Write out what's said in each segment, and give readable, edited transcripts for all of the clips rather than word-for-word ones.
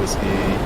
whiskey.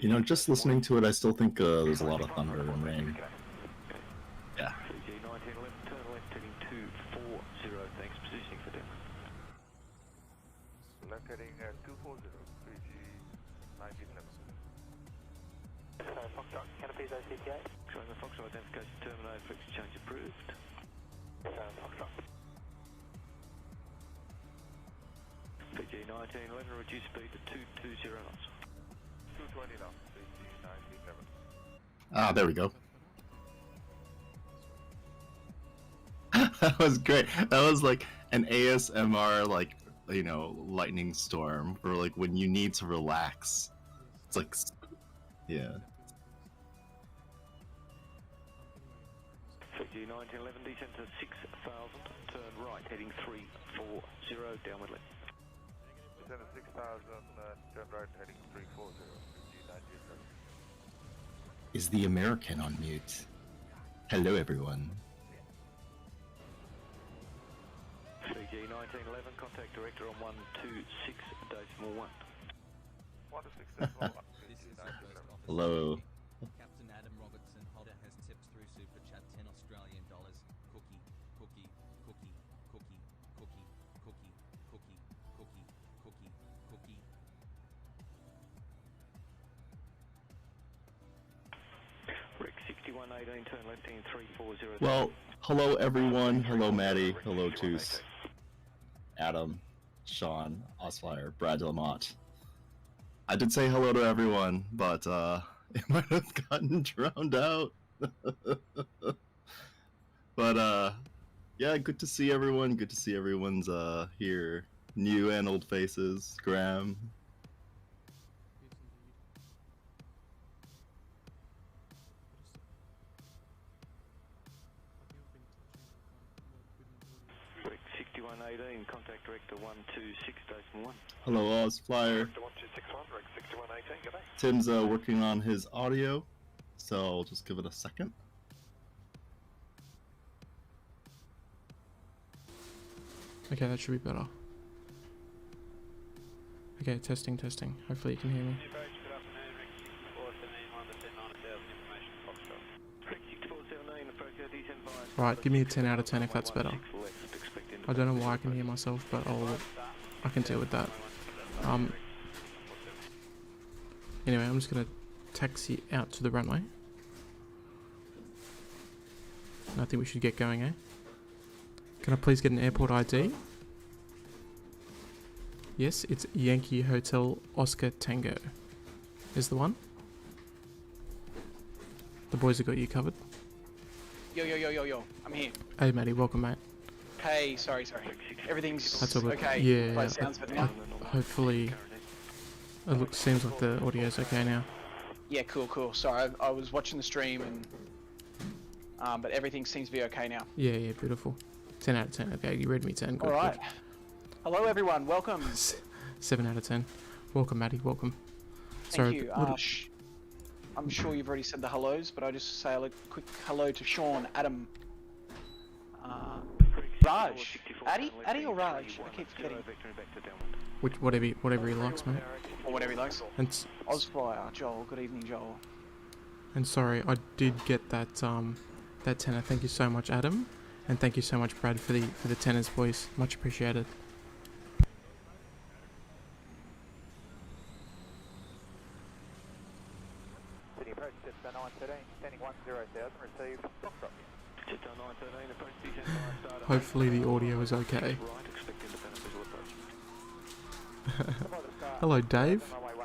You know, just listening to it, I still think there's a lot of thunder and rain. Yeah. Left heading 240, 3G 1911. Foxtrot, Canopies OCPA. Showing the Foxtrot identification terminated for exchange approved. Foxtrot. PG 1911, reduce speed to 220 knots. 220 knots, PG 1911. Ah, there we go. That was great. That was like an ASMR, like, you know, lightning storm for like when you need to relax. It's like, yeah. Fiji 1911, descend to 6,000, turn right, heading 340, downward left. Descend to 6,000, turn right, heading 340, Fiji 1911. Is the American on mute? Hello, everyone. Fiji 1911, contact director on 126.1. 126.1. Hello. Captain Adam Robertson Holder has tips through Super Chat $10 Australian. Cookie, cookie, cookie, cookie, cookie, cookie, cookie, cookie, cookie, cookie. Rick 6118, turn left in 340. Well, hello everyone. Hello Maddie. Hello Toos. Adam, Sean, Osfire, Brad Lamont. I did say hello to everyone, but it might have gotten drowned out. But yeah, good to see everyone. Good to see everyone's here. New and old faces. Graham. Rick 6118, contact director 126.1. Hello, Osflyer. Director 1261, Rick 6118, good day. Tim's working on his audio, so I'll just give it a second. Okay, that should be better. Okay, testing, testing. Hopefully you can hear me. Right, give me a 10 out of 10 if that's better. I don't know why I can hear myself, but I can deal with that. Anyway, I'm just going to taxi out to the runway. I think we should get going, eh? Can I please get an airport ID? Yes, it's Yankee Hotel Oscar Tango. Is the one? The boys have got you covered. Yo, I'm here. Hey, Matty, welcome, mate. Hey, sorry. Everything's That's all good. okay. Yeah, By the sounds of it now. hopefully, seems like the audio's okay now. Yeah, cool. Sorry, I was watching the stream and, but everything seems to be okay now. Yeah, beautiful. 10 out of 10. Okay, you read me 10. Good, Alright. good. Hello everyone, welcome. 7 out of 10. Welcome, Matty, welcome. Thank you. I'm sure you've already said the hellos, but I'll just say a quick hello to Sean, Adam, Raj. Addy or Raj? I keep forgetting. Whatever he likes, mate. Or whatever he likes. And Ozflyer, Joel. Good evening, Joel. And sorry, I did get that that tenner. Thank you so much, Adam, and thank you so much, Brad, for the tenners, boys. Much appreciated. Sydney approach, Jetstar 913, standing 10,000, received, Foxtrot. Jetstar 913, approach descent 5 starter. Hopefully the audio is okay. Right, expect independent visual approach. Hello, Dave.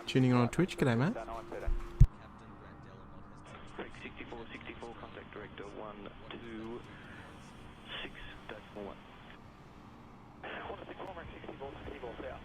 Tuning in on Twitch. G'day, mate. Captain Brad Delamont has tips. 64, contact director 126, decimal 1. 164, 64, south.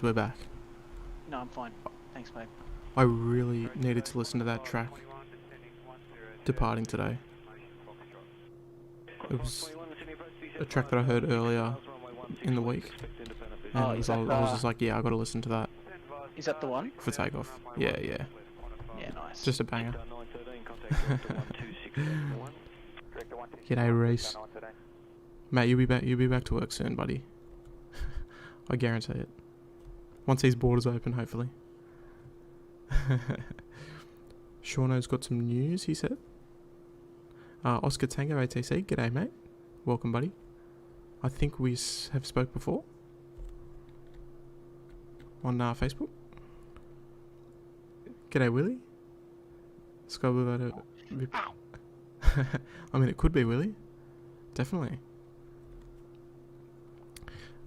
We're back. No, I'm fine. Thanks, mate. I really needed to listen to that track departing today. It was a track that I heard earlier in the week. And I was just like, yeah, I gotta listen to that. Is that the one? For takeoff. Yeah. Yeah, nice. Just a banger. G'day, Reese. Mate, you'll be back to work soon, buddy. I guarantee it. Once these borders open, hopefully. Shauno's got some news, he said. Oscar Tango ATC, g'day, mate. Welcome, buddy. I think we have spoke before. On Facebook. G'day, Willie. Sky Blue. I mean, it could be Willie. Definitely.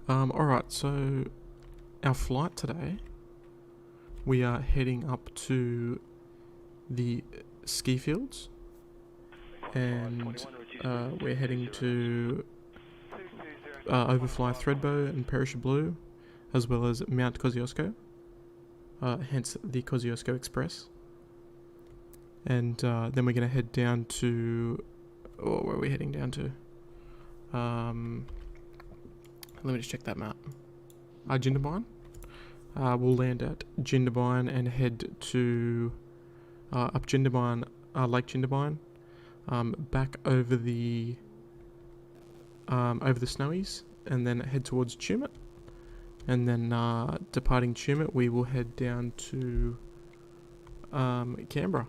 Alright, so our flight today, we are heading up to the ski fields, and we're heading to overfly Thredbo and Perisher Blue, as well as Mount Kosciuszko, hence the Kosciuszko Express. And then we're going to head down to... Oh, where are we heading down to? Let me just check that map. Jindabyne. We'll land at Jindabyne and head to... up Jindabyne, Lake Jindabyne. Back over the Snowies, and then head towards Tumut. And then departing Tumut, we will head down to Canberra,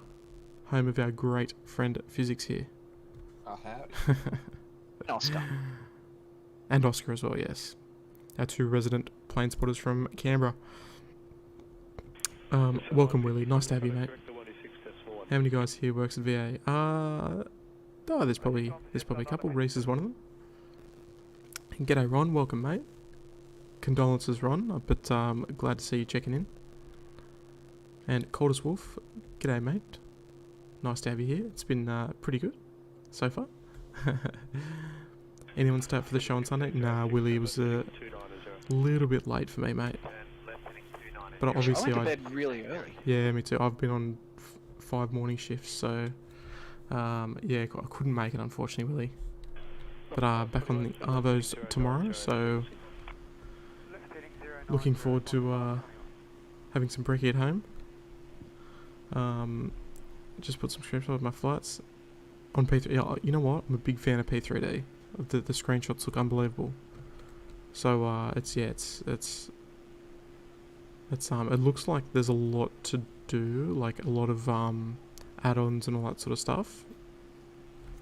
home of our great friend Physics here. Oh, howdy. And Oscar. And Oscar as well, yes. Our two resident plane spotters from Canberra. Welcome, Willie. Nice to have you, mate. How many guys here works at VA? There's probably a couple. Reese is one of them. And g'day, Ron. Welcome, mate. Condolences, Ron, but glad to see you checking in. And Coldest Wolf, g'day, mate. Nice to have you here. It's been pretty good so far. Anyone start for the show on Sunday? Nah, Willie was a little bit late for me, mate. But obviously I went to bed really early. Yeah, me too. I've been on 5 morning shifts, so yeah, I couldn't make it, unfortunately, Willie. But back on the Arvos tomorrow, so looking forward to having some brekkie at home. Just put some screenshots of my flights on P3. Yeah, you know what? I'm a big fan of P3D. The screenshots look unbelievable. So it looks like there's a lot to do, like a lot of add-ons and all that sort of stuff.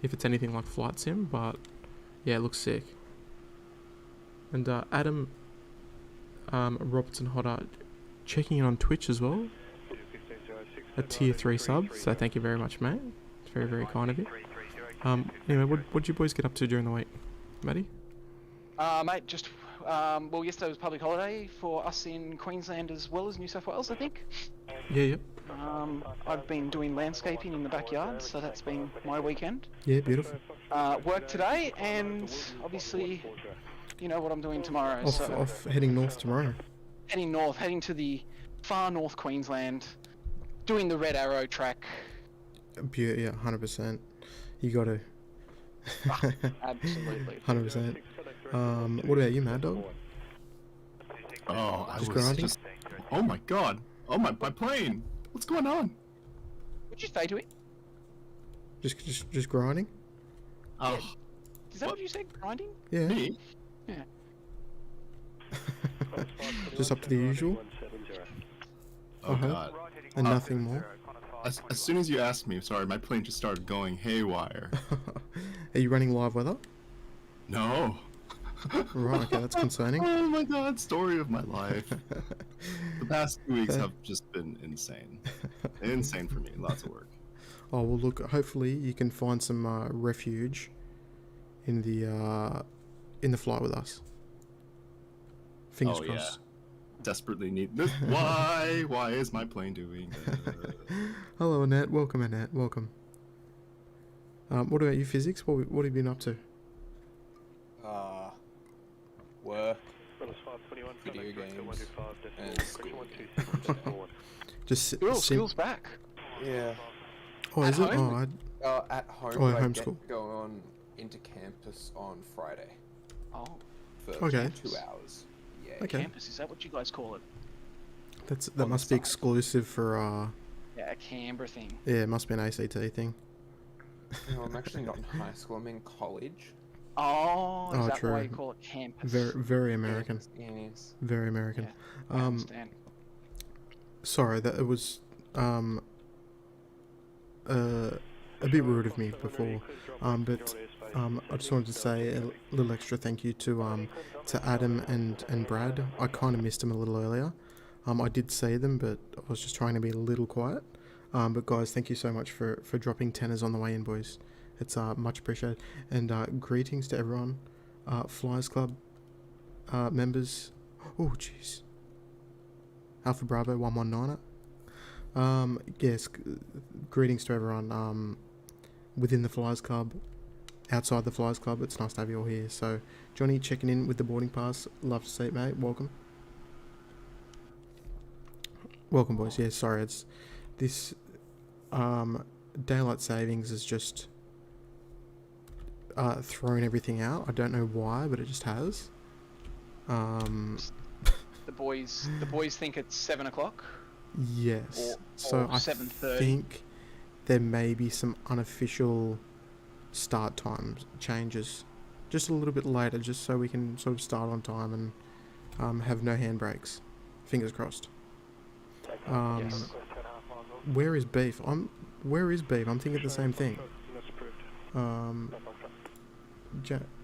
If it's anything like Flight Sim, but yeah, it looks sick. And Adam Robertson Hodder checking in on Twitch as well. A tier 3 sub, so thank you very much, mate. It's very, very kind of you. Anyway, what'd you boys get up to during the week, Matty? Mate, just well, yesterday was public holiday for us in Queensland as well as New South Wales, I think. Yeah, yep. I've been doing landscaping in the backyard, so that's been my weekend. Yeah, beautiful. Work today, and obviously, you know what I'm doing tomorrow. Off heading north tomorrow. Heading north, heading to the far north Queensland, doing the Red Arrow track. Yeah, 100%. You got to. Absolutely. 100%. What about you, Mad Dog? Oh, Just grinding? Oh my god! Oh my plane! What's going on? Would you say to it? Just grinding? Oh, Is that what you said? Grinding? Yeah. me? Yeah. Just up to the usual. Oh god. And nothing more. As soon as you asked me, sorry, my plane just started going haywire. Are you running live weather? No. Right, okay, that's concerning. Oh my god, story of my life. The past 2 weeks have just been insane. Insane for me, lots of work. Oh, well look, hopefully you can find some refuge in the flight with us. Fingers crossed. Yeah. Desperately need this. Why is my plane doing that? Hello Annette, welcome Annette, welcome. What about you, Physics? What have you been up to? Work. video games, and school. Just School's back. Yeah. Oh, At is it? home? At home, Oh, but I homeschool. get going on into campus on Friday Oh, for Okay. 2 hours. Yeah. Okay. campus, is that what you guys call it? that on the must be side. exclusive for Yeah, a Canberra thing. yeah, it must be an ACT thing. No, I'm actually not in high school. I'm in college. Oh, is Oh, that true. why you call it campus? Very American. Yes. Very American. I understand. Sorry, that it was a bit rude of me before, but I just wanted to say a little extra thank you to Adam and Brad. I kind of missed them a little earlier. I did see them, but I was just trying to be a little quiet. But guys, thank you so much for dropping tenors on the way in, boys. It's much appreciated. And greetings to everyone, Flyers Club members. Oh, jeez. Alpha Bravo 119er. Yes, greetings to everyone within the Flyers Club, outside the Flyers Club. It's nice to have you all here. So, Johnny checking in with the boarding pass. Love to see it, mate. Welcome. Welcome, boys. Yeah, sorry, it's this daylight savings has just thrown everything out. I don't know why, but it just has. The boys think it's 7 o'clock. Yes. Or So I 7:30. think there may be some unofficial start time changes, just a little bit later, just so we can sort of start on time and have no handbrakes. Fingers crossed. Yes. Where is beef? Where is beef? I'm thinking the same thing.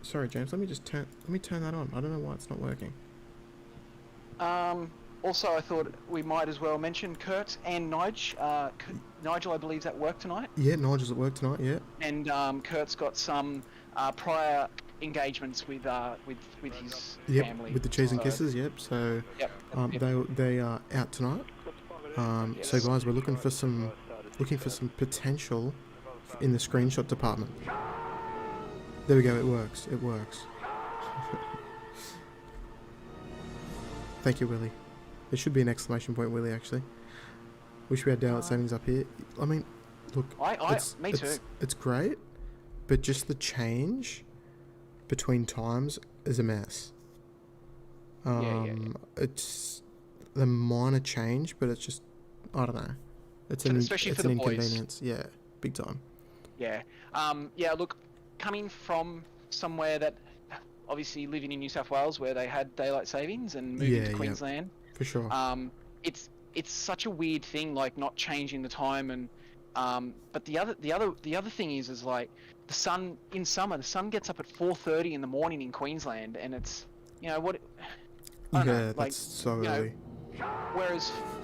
Sorry, James. Let me turn that on. I don't know why it's not working. Also, I thought we might as well mention Kurt and Nigel. Nigel, I believe, is at work tonight, Yeah, Nigel's at work tonight. Yeah. and Kurt's got some prior engagements with his Yep. family. With the cheese and So- kisses. Yep. So Yep. they are out tonight. So guys, we're looking for some potential in the screenshot department. There we go. It works. It works. Thank you, Willie. There should be an exclamation point, Willie. Actually, wish we had daylight savings up here. I mean, look, Me too. it's great, but just the change between times is a mess. Yeah. It's the minor change, but it's just, I don't know. It's an Especially it's for an the boys. inconvenience. Yeah, big time. Yeah. Yeah, look, coming from somewhere that, obviously living in New South Wales where they had daylight savings and moving Yeah, to yeah. Queensland, For sure. it's such a weird thing, like not changing the time and, but the other thing is like the sun in summer, the sun gets up at 4:30 in the morning in Queensland, and it's, you know what, I don't know, Yeah, like, that's so you know, early.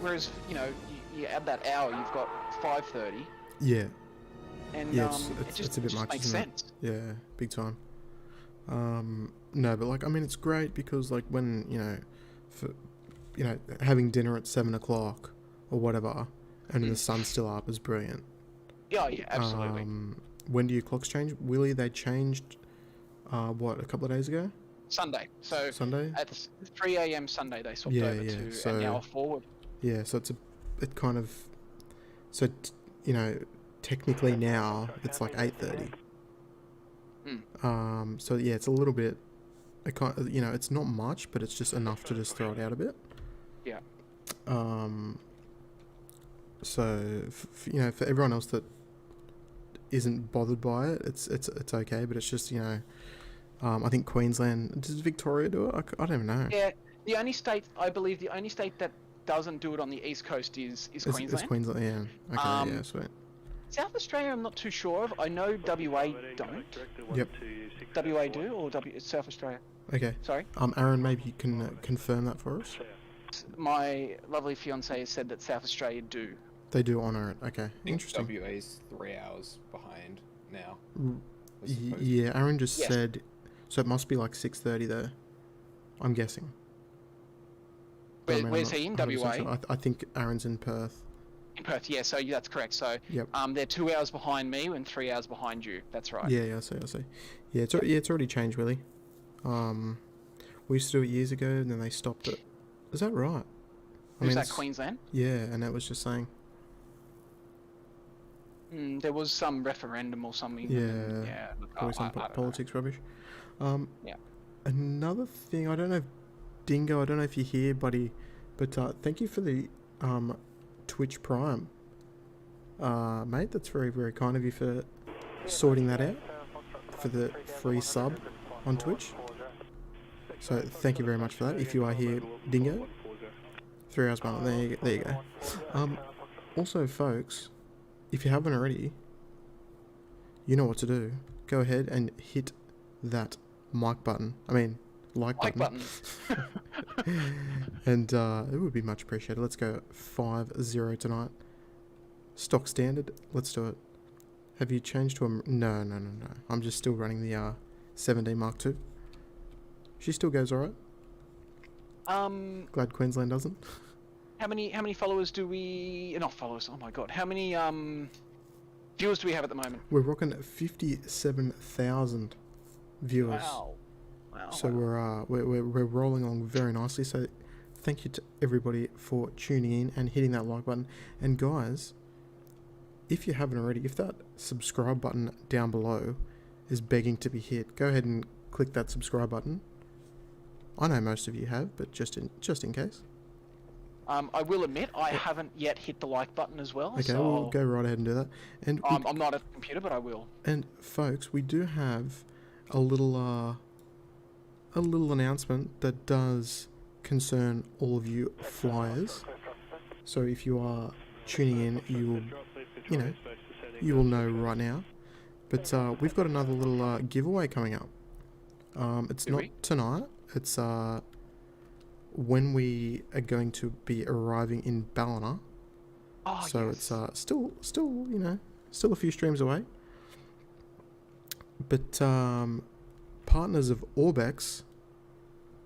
whereas you know, you add that hour, you've got 5:30. Yeah, And Yeah, it it's a bit just much, makes isn't it? sense. yeah, big time. No, but like, I mean, it's great because like when, having dinner at 7 o'clock or whatever, and the sun's still up is brilliant. Yeah, absolutely. When do your clocks change? Willie, they changed, a couple of days ago? Sunday. So Sunday? at 3 a.m. Sunday they swapped Yeah, over yeah, to so- an hour forward. Yeah, so technically now it's like 8:30. So yeah, it's a little bit, it's not much, but it's just enough to just throw it out a bit. Yeah. So for everyone else that isn't bothered by it, it's okay, but it's just, I think Queensland, does Victoria do it? I don't even know. Yeah, I believe the only state that doesn't do it on the east coast is Queensland. It's Queensland, yeah. Okay, yeah, sweet. South Australia, I'm not too sure of. I know WA don't. Yep. WA do, or South Australia? Okay. Sorry? Aaron, maybe you can confirm that for us? My lovely fiance has said that South Australia do. They do honour it. Okay, I think interesting. WA's 3 hours behind now. Yeah, Aaron just Yes. said, so it must be like 6:30 there. I'm guessing. But I mean, I'm Where's not he in 100% WA? sure. I think Aaron's in Perth. In Perth, yeah, so that's correct. So Yep. they're 2 hours behind me and 3 hours behind you. That's right. Yeah, I see. Yeah, it's already changed, Willie. We used to do it years ago, and then they stopped it. Is that right? Who's that, it's- Queensland? Yeah, and that was just saying. There was some referendum or something. Yeah. Yeah. Look, Probably some I don't know. politics rubbish. Yeah. Another thing, I don't know if Dingo, I don't know if you're here, buddy, but thank you for the Twitch Prime. Mate, that's very, very kind of you for sorting that out for the free sub on Twitch. So thank you very much for that. If you are here, Dingo, 3 hours button. There you go. Also, folks, if you haven't already, you know what to do. Go ahead and hit that like button. Like button. And it would be much appreciated. Let's go 5-0 tonight. Stock standard. Let's do it. Have you changed to a... No. I'm just still running the 7D Mark II. She still goes alright. Glad Queensland doesn't. How many followers do we... Not followers, oh my god. How many viewers do we have at the moment? We're rocking 57,000 viewers. Wow. So we're rolling along very nicely. So thank you to everybody for tuning in and hitting that like button. And guys, if you haven't already, if that subscribe button down below is begging to be hit, go ahead and click that subscribe button. I know most of you have, but just in case. I will admit I haven't yet hit the like button as well. Okay, so we'll go right ahead and do that. And I'm not at the computer, but I will. And folks, we do have a little announcement that does concern all of you flyers. So if you are tuning in, you will know right now. But we've got another little giveaway coming up. It's not tonight. It's when we are going to be arriving in Ballina. Oh, So yes. it's still a few streams away. But partners of Orbx,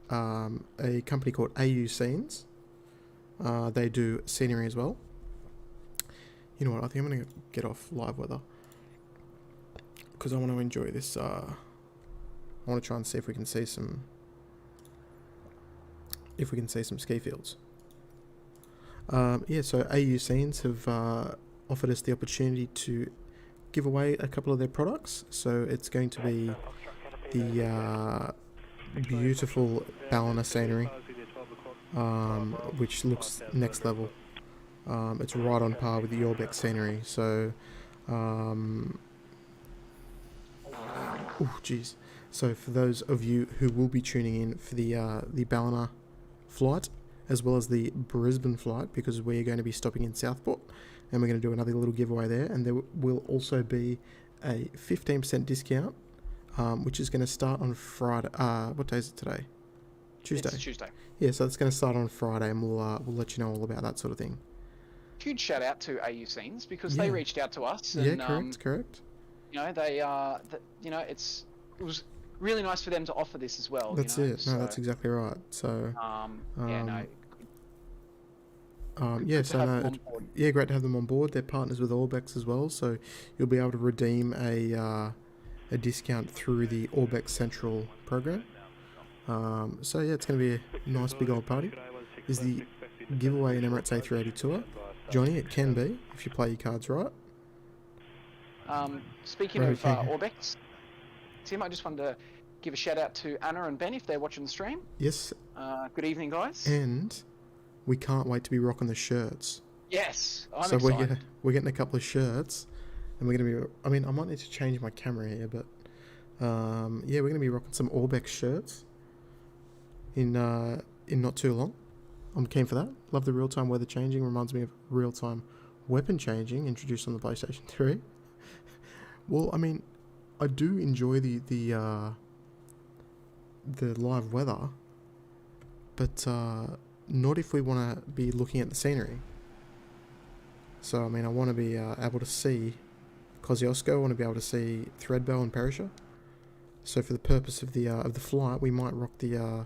a company called AU Scenes, they do scenery as well. You know what? I think I'm going to get off live weather because I want to enjoy this. I want to try and see if we can see some ski fields. So AU Scenes have offered us the opportunity to give away a couple of their products. So it's going to be the beautiful Ballina scenery, which looks next level. It's right on par with the Orbx scenery. So, So for those of you who will be tuning in for the Ballina flight, as well as the Brisbane flight, because we're going to be stopping in Southport, and we're going to do another little giveaway there, and there will also be a 15% discount, which is going to start on Friday. What day is it today? Tuesday. It's Tuesday. Yeah, so it's going to start on Friday, and we'll let you know all about that sort of thing. Huge shout out to AU Scenes because they reached out to us. And, Yeah, correct. You know, they it was really nice for them to offer this as well. That's you know? it. No, that's exactly right. So. Great to have them on board. They're partners with Orbx as well, so you'll be able to redeem a discount through the Orbx Central program. It's going to be a nice big old party. Is the giveaway in Emirates A380 tour, Johnny? It can be if you play your cards right. Speaking of Orbx, Tim, I just wanted to give a shout out to Anna and Ben if they're watching the stream. Yes. Good evening, guys. And we can't wait to be rocking the shirts. Yes, I'm so excited. we're getting a couple of shirts, and we're going to be... I mean, I might need to change my camera here, but... we're going to be rocking some Orbx shirts in not too long. I'm keen for that. Love the real-time weather changing. Reminds me of real-time weapon changing introduced on the PlayStation 3. Well, I mean, I do enjoy the live weather, but not if we want to be looking at the scenery. So, I mean, I want to be able to see Kosciuszko. I want to be able to see Threadbow and Perisher. So, for the purpose of the flight, we might rock the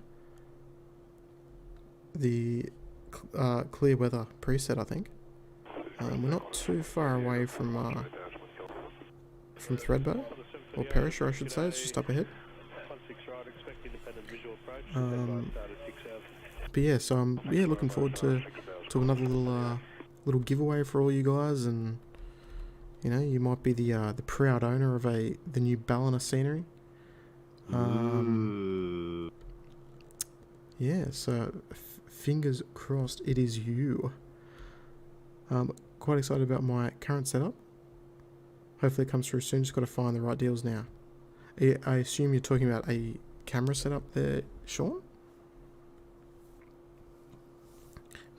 clear weather preset, I think. We're not too far away from Threadbow, or Perisher, I should say. It's just up ahead. But yeah, so I'm looking forward to another little giveaway for all you guys, and you know, you might be the proud owner of the new Ballina scenery. Yeah, so fingers crossed it is you. Quite excited about my current setup. Hopefully it comes through soon. Just got to find the right deals now. I assume you're talking about a camera setup there, Sean?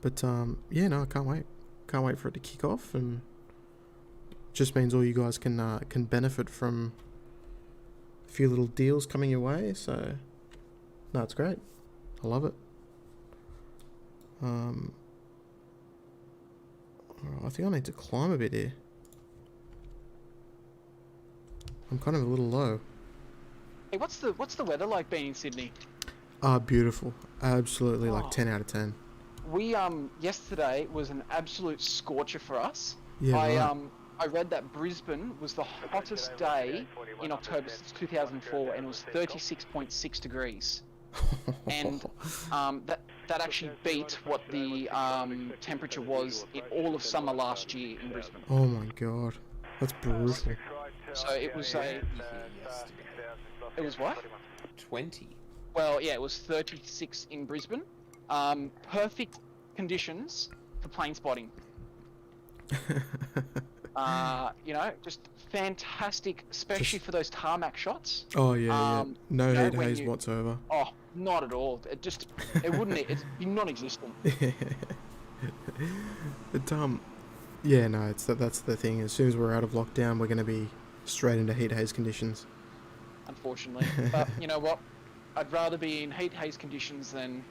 But yeah, no, I can't wait. Can't wait for it to kick off, and just means all you guys can benefit from a few little deals coming your way. So no, it's great. I love it. Alright, I think I need to climb a bit here. I'm kind of a little low. Hey, what's the weather like being in Sydney? Beautiful. Absolutely, like 10 out of 10. We yesterday was an absolute scorcher for us. Yeah, right. I read that Brisbane was the hottest day in October since 2004, and it was 36.6 degrees. And that actually beat what the temperature was in all of summer last year in Brisbane. Oh my god, that's brutal. So it was it was what? 20. Well, yeah, it was 36 in Brisbane. Perfect conditions for plane spotting. You know, just fantastic, especially for those tarmac shots. Oh yeah, no head haze whatsoever. Oh, not at all. It wouldn't. It'd be non-existent. But yeah, no, that's the thing. As soon as we're out of lockdown, we're going to be straight into heat haze conditions. Unfortunately, but you know what? I'd rather be in heat haze conditions than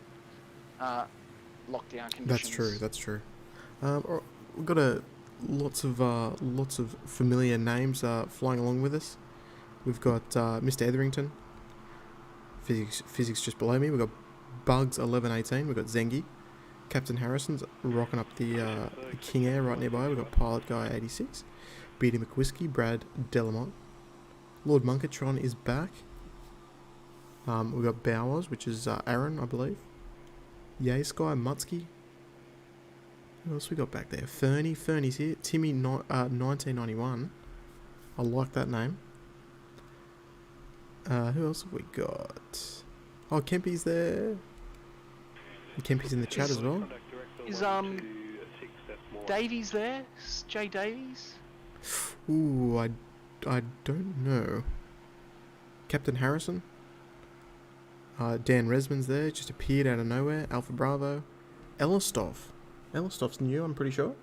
lockdown conditions. That's true. We've got lots of familiar names flying along with us. We've got Mr. Etherington, physics just below me. We've got Bugs 1118. We've got Zengi, Captain Harrison's rocking up the King Air right nearby. We've got Pilot Guy 86, Beatty McWhiskey, Brad Delamont, Lord Munkatron is back. We've got Bowers, which is Aaron, I believe. Yay Sky, Mutsky. Who else we got back there? Fernie's here. Timmy 1991. I like that name. Who else have we got? Oh, Kempy's there. And Kempy's in the chat as well. Is Davies there? Jay Davies? Ooh, I don't know. Captain Harrison. Dan Resman's there, just appeared out of nowhere. Alpha Bravo. Ellerstoff. Ellerstoff's new, I'm pretty sure.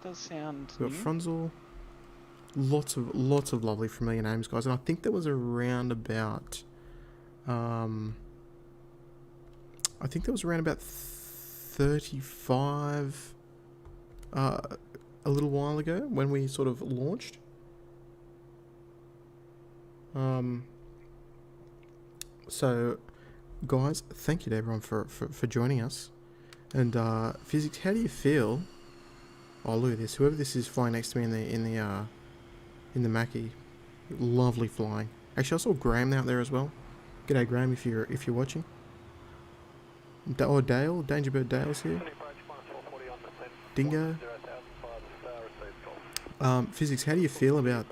Does sound We've got new. Frunzel. Lots of lovely familiar names, guys. And I think there was around about 35 a little while ago when we sort of launched. So, guys, thank you to everyone for joining us. And Physics, how do you feel? Oh, look at this. Whoever this is flying next to me in the Mackay, lovely flying. Actually, I saw Graham out there as well. G'day, Graham, if you're watching. Dale, Dangerbird Dale's here. Dingo. Physics, how do you feel about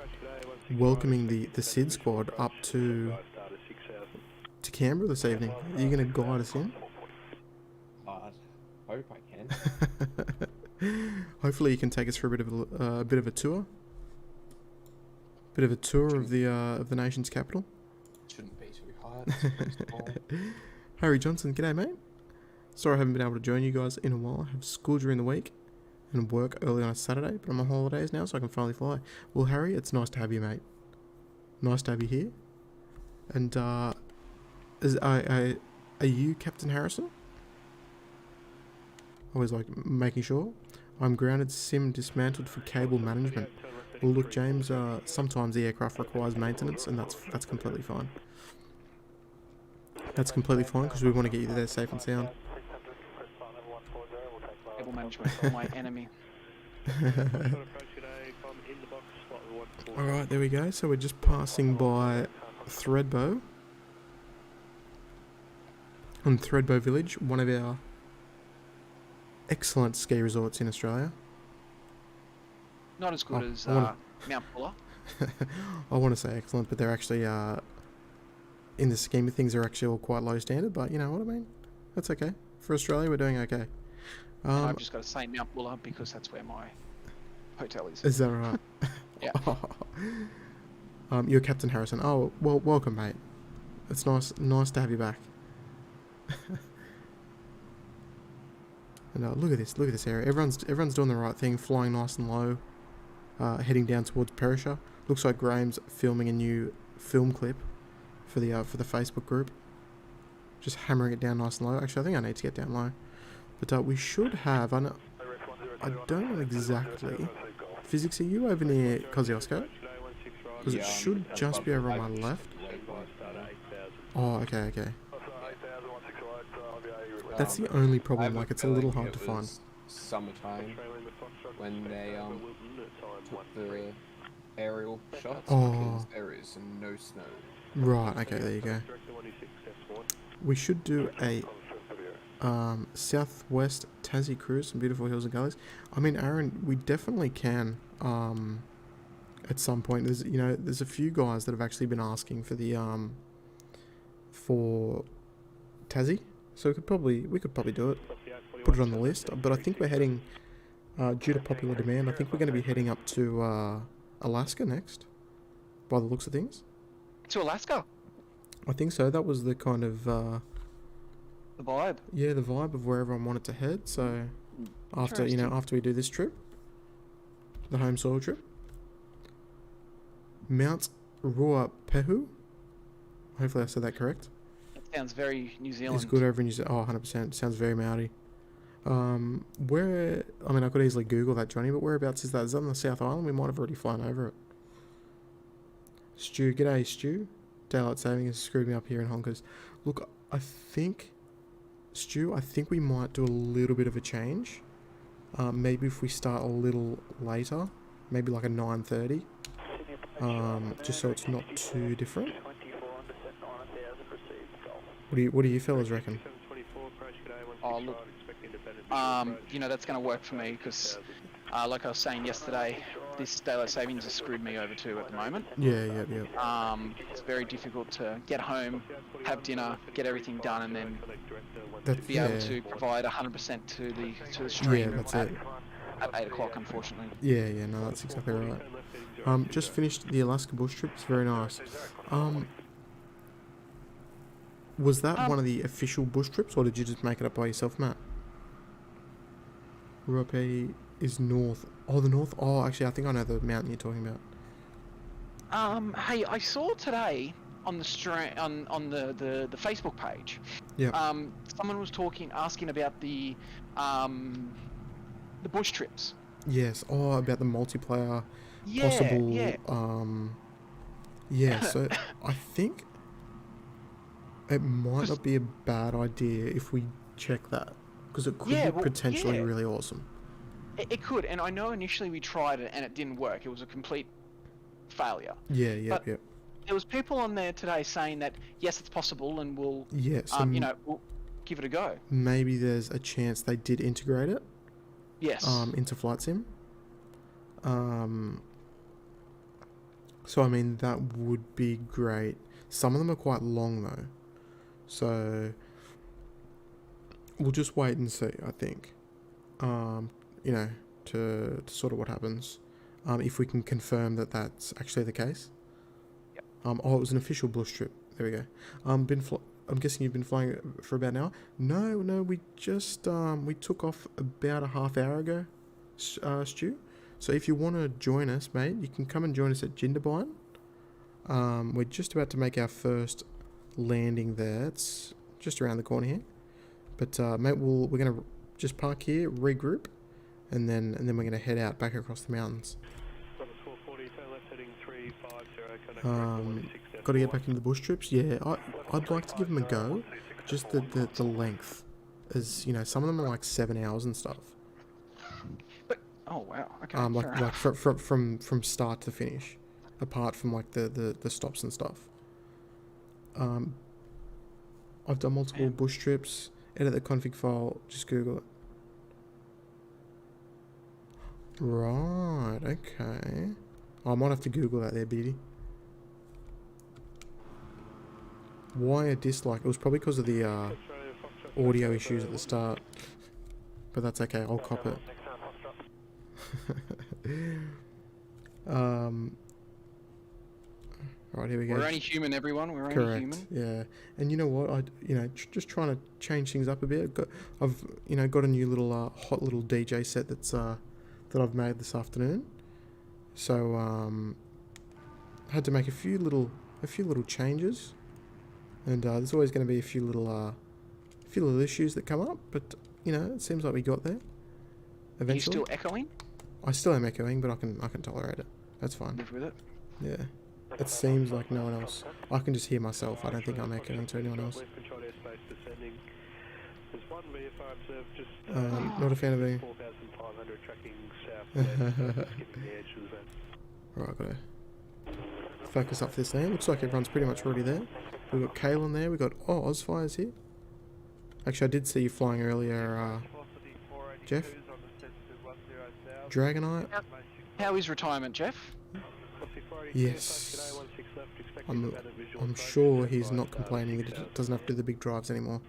welcoming the SydSquad up to Canberra this evening? Are you going to guide us in? I hope I can. Hopefully you can take us for a bit of a tour. Bit of a tour of the nation's capital. Shouldn't be too hard. Harry Johnson, g'day mate. Sorry I haven't been able to join you guys in a while. I have school during the week and work early on a Saturday, but I'm on holidays now, so I can finally fly. Well, Harry, it's nice to have you, mate. Nice to have you here. And are you Captain Harrison? Always like making sure. I'm grounded, sim dismantled for cable management. Well, look, James, sometimes the aircraft requires maintenance, and that's completely fine. That's completely fine, because we want to get you there safe and sound. Cable management for my enemy. Alright, there we go. So we're just passing by Threadbow. on Thredbo Village, one of our excellent ski resorts in Australia. Not as good Oh, as I wanna- Mount Buller. I want to say excellent, but they're actually, in the scheme of things, they're actually all quite low standard, but you know what I mean? That's okay. For Australia, we're doing okay. And I've just got to say Mount Buller because that's where my hotel is. Is that right? Yeah. You're Captain Harrison. Oh, well, welcome, mate. It's nice to have you back. And look at this area. Everyone's doing the right thing, flying nice and low, heading down towards Perisher. Looks like Graham's filming a new film clip for the Facebook group. Just hammering it down nice and low. Actually, I think I need to get down low. But we should have. I don't know exactly. Physics, are you over near Kosciuszko? Because it should just be over on my left. Oh, okay. That's the only problem. Like, it's a little hard to find. Summertime when they took the aerial shots Oh. because there is no snow. Right. Okay. There you go. We should do a southwest Tassie cruise, some beautiful hills and gullies. I mean, Aaron, we definitely can. At some point, there's a few guys that have actually been asking for the for Tassie, so we could probably do it. Put it on the list. But I think we're heading, due to popular demand, I think we're going to be heading up to Alaska next, by the looks of things. To Alaska. I think so. That was the kind of The vibe. yeah, the vibe of where everyone wanted to head. So after we do this trip, the home soil trip, Mount Ruapehu. Hopefully I said that correct. That sounds very New Zealand. It's good over in New Zealand. Oh, 100%. Sounds very Maori. Where? I mean, I could easily Google that, Johnny. But whereabouts is that? Is that on the South Island? We might have already flown over it. Stu, g'day, Stu. Daylight saving has screwed me up here in Honkers. Look, I think, Stu, we might do a little bit of a change. Maybe if we start a little later, maybe like a 9:30. Just so it's not too different. What do you fellas reckon? Oh, look. That's going to work for me because, like I was saying yesterday, this daylight savings has screwed me over too at the moment. Yeah. It's very difficult to get home, have dinner, get everything done, and then be able to provide 100% to the stream. Yeah, that's it. At 8 o'clock, unfortunately. Yeah, no, that's exactly right. Just finished the Alaska bush trip. It's very nice. Was that one of the official bush trips, or did you just make it up by yourself, Matt? Ruape is north. Oh, the north. Oh, actually, I think I know the mountain you're talking about. Hey, I saw today on the on the Facebook page. Yeah. Someone was asking about the bush trips. Yes. Oh, about the multiplayer. Possible. Yeah. Yeah. So I think it might not be a bad idea if we check that, because it could be potentially really awesome. It could, and I know initially we tried it and it didn't work. It was a complete failure. Yeah. There was people on there today saying that yes, it's possible, and we'll we'll give it a go. Maybe there's a chance they did integrate it. Yes. Into Flight Sim. So I mean that would be great. Some of them are quite long though, so we'll just wait and see. I think, to sort of what happens, if we can confirm that that's actually the case. Yep. Oh, it was an official bush trip. There we go. I'm guessing you've been flying for about an hour. No, we just we took off about a half hour ago, Stu. So if you want to join us, mate, you can come and join us at Jindabyne. We're just about to make our first landing there. It's just around the corner here. But mate, we're gonna just park here, regroup, and then we're gonna head out back across the mountains. Got to get back into the bush trips. Yeah, I'd like to give them a go. Just the length, is some of them are like 7 hours and stuff. But oh wow, okay. Like from start to finish, apart from like the stops and stuff. I've done multiple bush trips. Edit the config file. Just Google it. Right. Okay. I might have to Google that there, Beatty. Why a dislike? It was probably because of the audio issues at the start. But that's okay. I'll cop it. Right, here we go. We're only human, everyone. We're only Correct. human. Yeah, and you know what? Just trying to change things up a bit. I've got a new little hot little DJ set that I've made this afternoon. So had to make a few little changes, and there's always going to be a few little issues that come up. But it seems like we got there. Eventually. Are you still echoing? I still am echoing, but I can tolerate it. That's fine. Live with it. Yeah. It seems like no one else. I can just hear myself. I don't think I'm echoing to anyone else. Not a fan of me. Right, gotta focus up for this land. Looks like everyone's pretty much already there. We've got Kalen there. We've got Ozfires here. Actually, I did see you flying earlier, Jeff. Dragonite. How is retirement, Jeff? Yes. I'm sure he's not complaining that he doesn't have to do the big drives anymore.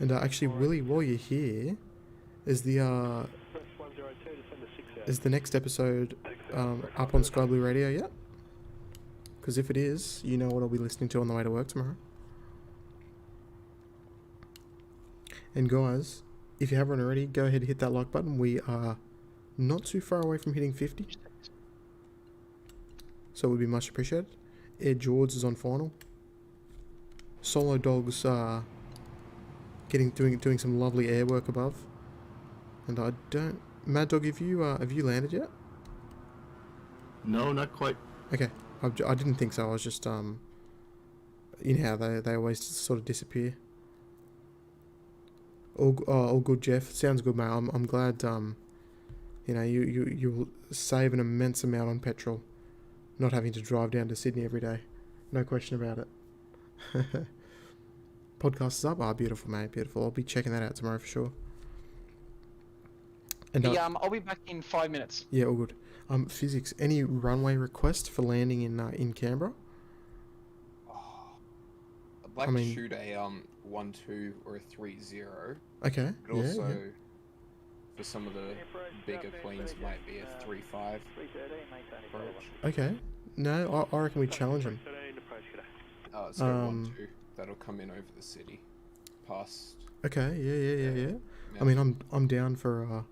And actually, Willie, while you're here, is the next episode up on Sky Blue Radio yet? Because if it is, you know what I'll be listening to on the way to work tomorrow. And guys, if you haven't already, go ahead and hit that like button. We are not too far away from hitting 50. So it would be much appreciated. Air George is on final. Solo Dogs doing some lovely air work above. And I don't... Mad Dog, have you landed yet? No, not quite. Okay. I didn't think so. I was just how they always sort of disappear. All good, Jeff. Sounds good, mate. I'm glad you'll save an immense amount on petrol, not having to drive down to Sydney every day. No question about it. Podcast is up. Beautiful, mate. Beautiful. I'll be checking that out tomorrow for sure. And I'll be back in 5 minutes. Yeah, all good. Physics. Any runway request for landing in Canberra? I'd like to shoot a 1-2 or a 3-0. Okay. But also, for some of the bigger planes, it might be a 3-5 approach. Okay. No, I reckon we challenge them. So 1-2. That'll come in over the city, past. Okay. Yeah. I mean, I'm down for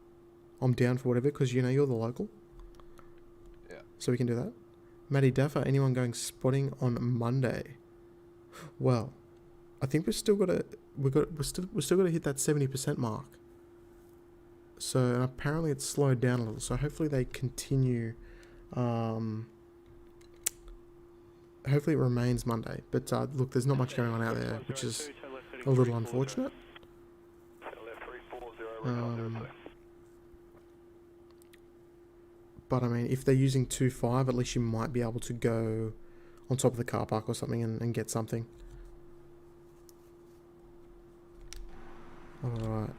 whatever, because you're the local. Yeah. So we can do that. Matty Daffer, anyone going spotting on Monday? Well, I think we're still got to hit that 70% mark. So and apparently it's slowed down a little. So hopefully they continue. Hopefully it remains Monday. But look, there's not much going on out there, which is a little unfortunate. But I mean, if they're using 2.5, at least you might be able to go on top of the car park or something and get something. Alright.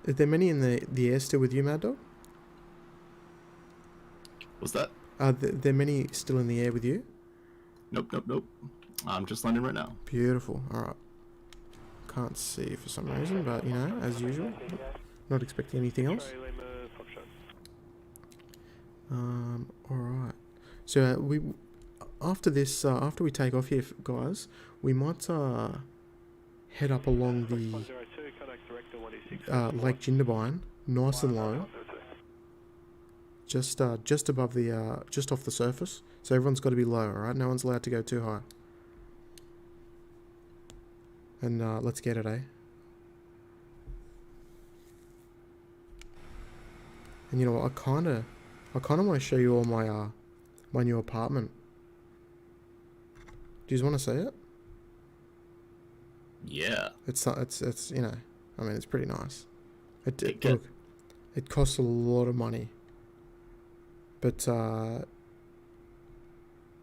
Is there many in the air still with you, Mad Dog? What's that? Are there many still in the air with you? Nope. I'm just landing right now. Beautiful. Alright. Can't see for some reason, but as usual. Not expecting anything else. Alright. So we after we take off here, guys, we might head up along the Lake Jindabyne, nice and low, just above the just off the surface. So everyone's got to be low, alright? No one's allowed to go too high. And let's get it, eh? And you know what? I kind of want to show you all my my new apartment. Do you want to see it? Yeah. It's I mean, it's pretty nice. Look, it costs a lot of money, but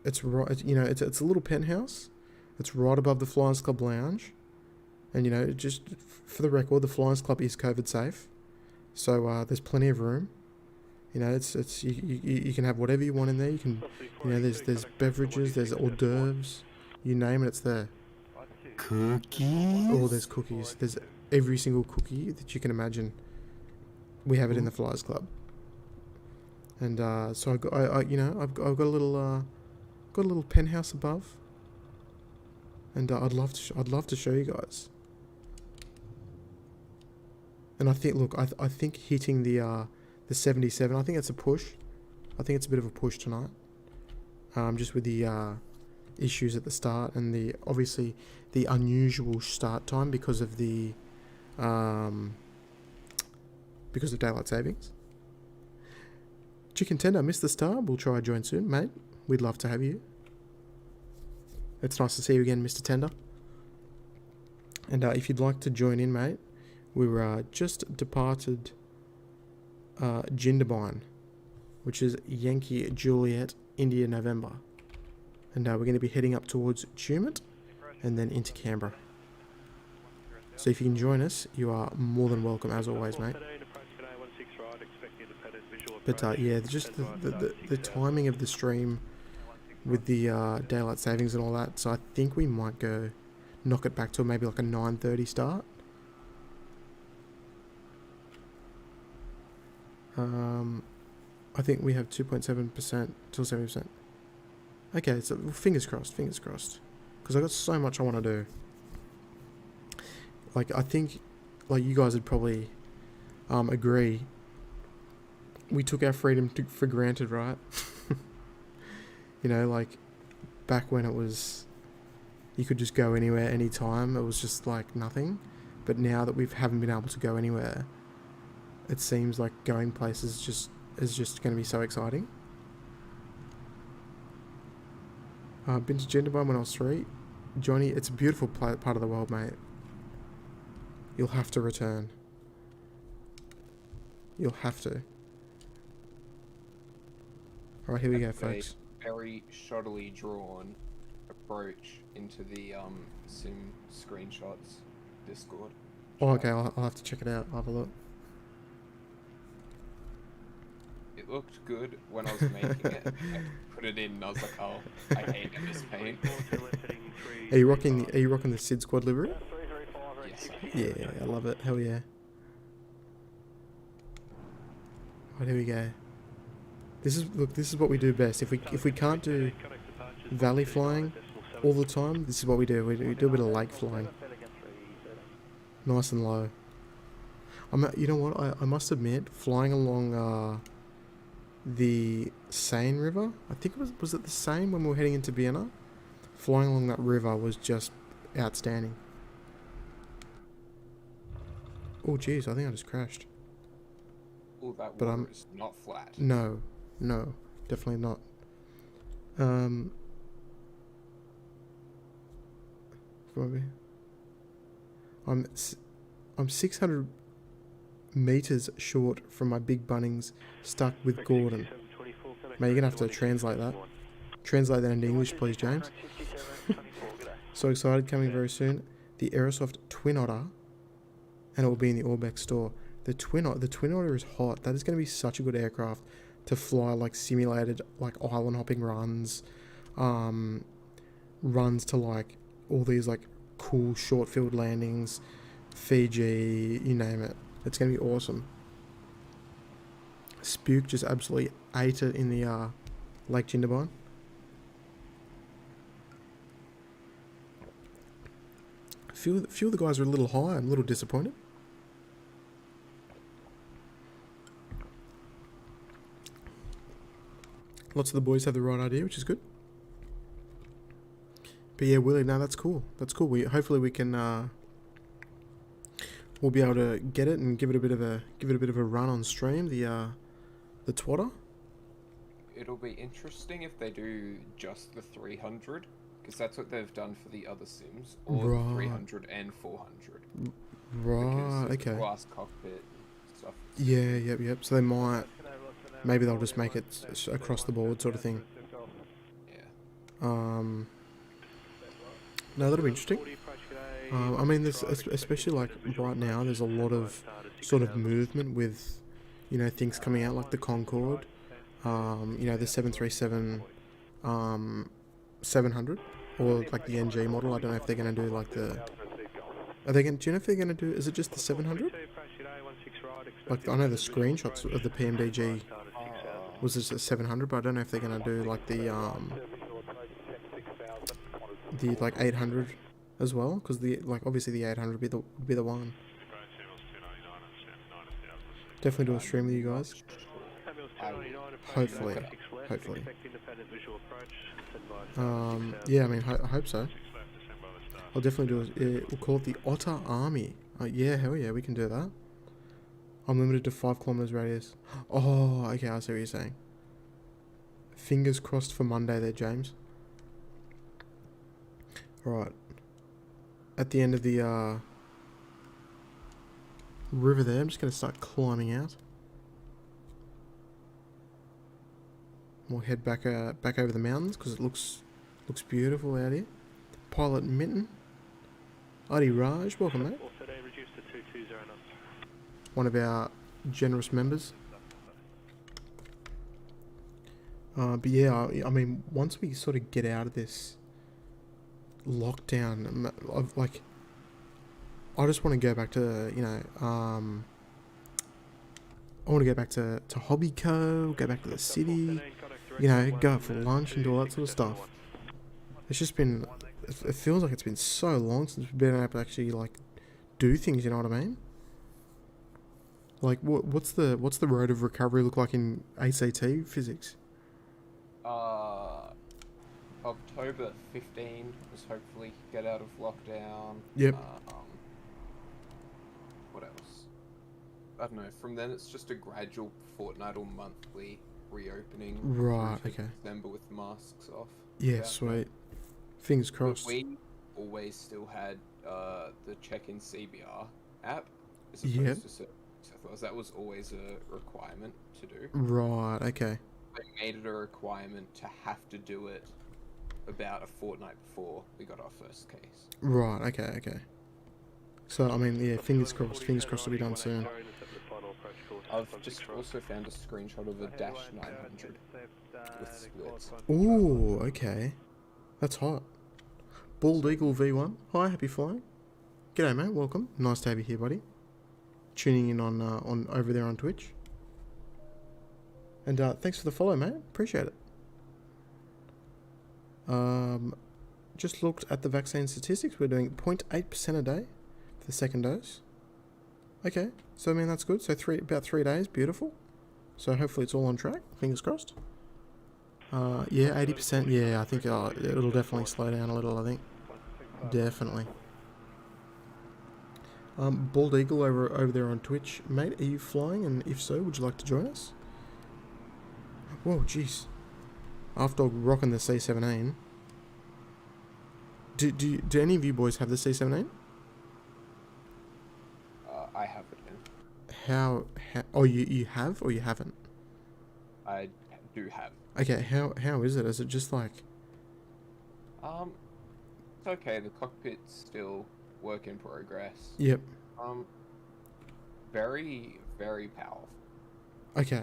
it's right. You know, it's a little penthouse. It's right above the Flyers Club lounge, and you know, just for the record, the Flyers Club is COVID safe, so there's plenty of room. You know, it's you can have whatever you want in there. You can, you know, there's beverages, there's hors d'oeuvres, you name it, it's there. Cookies? Oh, there's cookies. There's every single cookie that you can imagine. We have it in the Flyers Club. And so I've got a little penthouse above. And I'd love to show you guys. And I think hitting the 77, I think it's a push. I think it's a bit of a push tonight. Just with the issues at the start and obviously the unusual start time because of daylight savings. Chicken Tender, Mr. Star, we'll try join soon, mate. We'd love to have you. It's nice to see you again, Mr. Tender. And if you'd like to join in, mate, we were just departed Jindabyne, which is Yankee Juliet India November. And we're going to be heading up towards Tumut and then into Canberra. So if you can join us, you are more than welcome as always, mate. But yeah, just the timing of the stream with the daylight savings and all that, so I think we might knock it back to maybe like a 9:30 start. I think we have 2.7% till 70%. Okay, so fingers crossed, because I got so much I want to do. Like, I think, like, you guys would probably agree, we took our freedom for granted, right? You know, like, back when it was, you could just go anywhere, anytime, it was just, like, nothing. But now that we haven't been able to go anywhere, it seems like going places is just going to be so exciting. Been to Jindabyne when I was 3. Johnny, it's a beautiful part of the world, mate. You'll have to return. You'll have to. Alright, here we go, folks. Very shoddily drawn approach into the sim screenshots Discord. Oh, okay, I'll have to check it out. I'll have a look. It looked good when I was making it. I put it in and I was like, oh, I hate this paint. Are you rocking the SydSquad livery? Yes. Yeah, I love it. Hell yeah. Right, here we go. This is what we do best. If we can't do valley flying all the time, this is what we do. We do a bit of lake flying. Nice and low. You know what? I must admit, flying along the Seine River, I think it was it the Seine when we were heading into Vienna? Flying along that river was just outstanding. Oh jeez, I think I just crashed. Oh, that water is not flat. No, definitely not. I'm 600 meters short from my big Bunnings, stuck with Gordon. Mate, you're gonna have to translate that. Translate that into English, please, James. So excited, coming very soon. The Aerosoft Twin Otter, and it will be in the Orbx store. The Twin Otter is hot. That is going to be such a good aircraft to fly, like simulated, like island hopping runs, runs to like all these like cool short field landings, Fiji, you name it. It's going to be awesome. Spook just absolutely ate it in the Lake Jindabyne. A few of the guys are a little high. I'm a little disappointed. Lots of the boys have the right idea, which is good. But yeah, Willie, no, that's cool. That's cool. Hopefully we can we'll be able to get it and give it a bit of a run on stream. The twatter. It'll be interesting if they do just the 300, because that's what they've done for the other sims, or Right. the 300 and 400. Right. Because Okay. glass cockpit stuff. Yeah. Yep. So maybe they'll just make it across the board sort of thing. Yeah. No, that'll be interesting. I mean, there's especially like right now, there's a lot of sort of movement with, you know, things coming out like the Concorde, you know, the 737, 700, or like the NG model. I don't know if they're going to do like the. Are they going? Do you know if they're going to do? Is it just the 700? Like I know the screenshots of the PMDG was just a 700, but I don't know if they're going to do like the like 800 as well, because the like obviously the 800 would be the one. Definitely do a stream with you guys. Hopefully. Yeah, I mean, I hope so. I'll definitely do it. We'll call it the Otter Army. Yeah, hell yeah, we can do that. I'm limited to 5 kilometers radius. Oh, okay, I see what you're saying. Fingers crossed for Monday there, James. Right. At the end of the river there, I'm just going to start climbing out. We'll head back over the mountains because it looks beautiful out here. Pilot Mitten. Adi Raj, welcome mate. One of our generous members. But yeah, I mean, once we sort of get out of this lockdown, like, I just want to go back to, you know, I want to go back to Hobbyco, go back to the city, you know, go out for lunch and do all that sort of stuff. It's just been, it feels like it's been so long since we've been able to actually, like, do things, you know what I mean? Like, what's the road of recovery look like in ACT physics? October 15 was hopefully get out of lockdown. Yep. What else? I don't know. From then, it's just a gradual fortnightly, monthly reopening. Right. Okay. December with masks off. Yeah. Sweet. Fingers crossed. But we always still had the check-in CBR app as opposed to South Wales. That was always a requirement to do. Right. Okay. They made it a requirement to have to do it about a fortnight before we got our first case. Right. Okay. So I mean, yeah. Fingers crossed. Fingers crossed to be done soon. I've just also found a screenshot of a Dash 900 with splits. Ooh. Okay. That's hot. Bald Eagle V1. Hi. Happy flying. G'day, mate. Welcome. Nice to have you here, buddy. Tuning in on over there on Twitch. And thanks for the follow, mate. Appreciate it. Just looked at the vaccine statistics. We're doing 0.8% a day for the second dose. Okay, so I mean that's good. So about 3 days, beautiful. So hopefully it's all on track. Fingers crossed. Yeah, 80%. Yeah, I think it'll definitely slow down a little. I think definitely. Bald Eagle over there on Twitch, mate. Are you flying? And if so, would you like to join us? Whoa, jeez. After rocking the C-17. Do any of you boys have the C-17? I have it in. How oh, you have or you haven't? I do have. Okay, how is it? Is it just like... It's okay. The cockpit's still work in progress. Yep. Very, very powerful. Okay.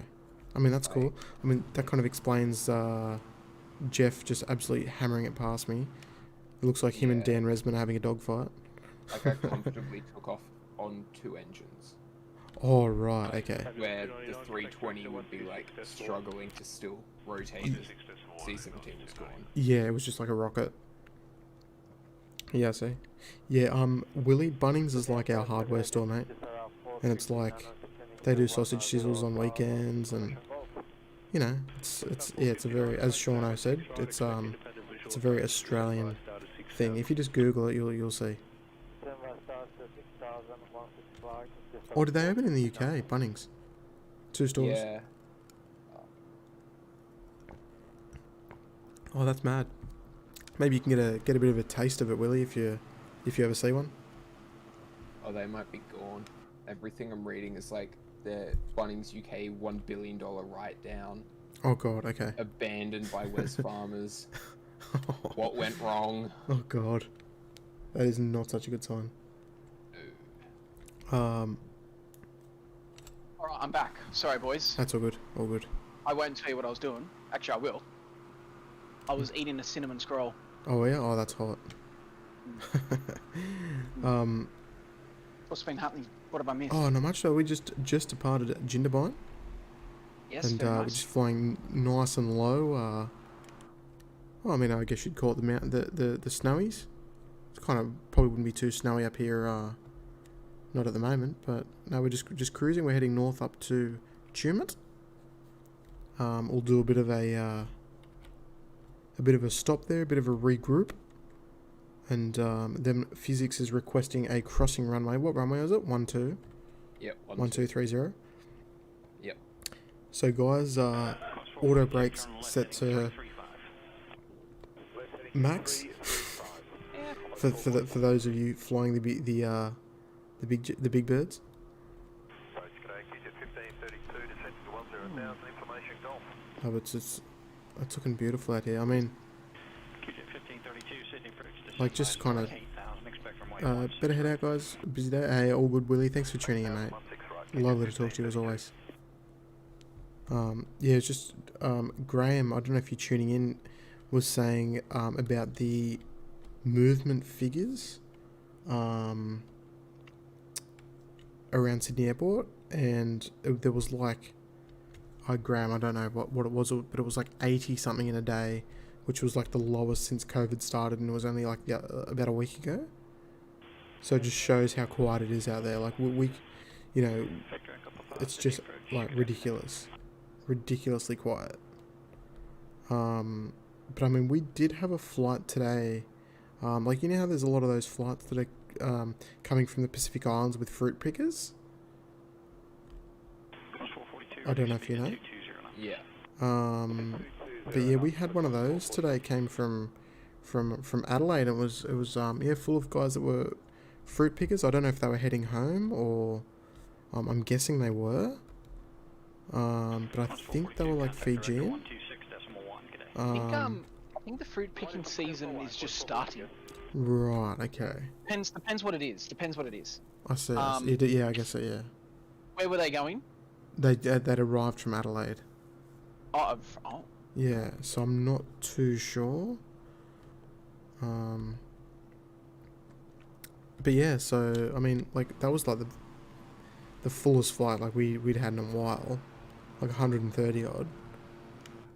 I mean, that's cool. I mean, that kind of explains Jeff just absolutely hammering it past me. It looks like him and Dan Resman are having a dogfight. Like, I comfortably took off on 2 engines. Oh, right, okay. Where the 320 would be, like, struggling to still rotate as C-17 was gone. Yeah, it was just like a rocket. Yeah, I see. Yeah, Willie, Bunnings is like our hardware store, mate. And it's like, they do sausage sizzles on weekends and, you know, it's a very, as Shauno said, it's a very Australian thing. If you just Google it, you'll see. Or did they open in the UK, Bunnings? 2 stores? Yeah. Oh, that's mad. Maybe you can get a bit of a taste of it, Willie, if you ever see one. Oh, they might be gone. Everything I'm reading is like the Bunnings UK $1 billion write-down. Oh god, okay. Abandoned by West Farmers. What went wrong? Oh god, that is not such a good sign. Alright, I'm back. Sorry, boys. That's all good. All good. I won't tell you what I was doing. Actually, I will. I was eating a cinnamon scroll. Oh yeah. Oh, that's hot. What's been happening? What have I missed? Oh, not much though. We just departed at Jindabyne, Yes, and very we're nice. just flying nice and low. Well, I mean, I guess you'd call it the snowies. It's kind of probably wouldn't be too snowy up here. Not at the moment, but no, we're just cruising. We're heading north up to Tumut. We'll do a bit of a stop there, a bit of a regroup, and then physics is requesting a crossing runway. What runway is it? 12. Yep. 1230. Yep. So guys, auto brakes set to max. For those of you flying the big birds. Oh, but it's looking beautiful out here. I mean, like just kind of better head out, guys. Busy day. Hey, all good, Willie. Thanks for tuning in, mate. Lovely to talk to you as always. Yeah, it's just Graham. I don't know if you're tuning in. Was saying about the movement figures around Sydney Airport, and there was like, Graham, I don't know what it was, but it was like 80 something in a day, which was like the lowest since COVID started, and it was only like about a week ago. So it just shows how quiet it is out there. Like we you know, it's just like ridiculously quiet. But I mean, we did have a flight today. Like, you know how there's a lot of those flights that are coming from the Pacific Islands with fruit pickers? I don't know if you know. Yeah. But yeah, we had one of those today. Came from Adelaide. It was yeah, full of guys that were fruit pickers. I don't know if they were heading home or I'm guessing they were. But I think they were like Fijian. I think the fruit picking season is just starting. Right. Okay. Depends what it is. I see. Yeah, I guess so. Yeah. Where were they going? They'd arrived from Adelaide. Oh. Yeah. So I'm not too sure. But yeah. So I mean, like that was like the fullest flight like we'd had in a while, like 130 odd.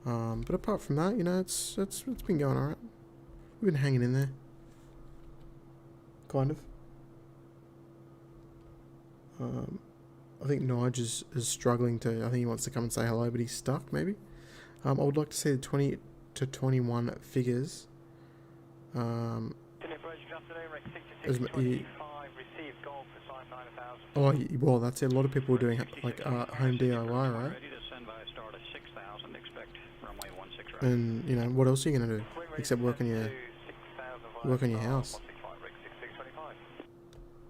But apart from that, you know, it's been going alright. We've been hanging in there. Kind of. I think Nige is struggling to, I think he wants to come and say hello, but he's stuck, maybe. I would like to see the 20 to 21 figures. Oh, well, that's it. A lot of people are doing, like, home DIY, right? And, you know, what else are you going to do? Except work on your house.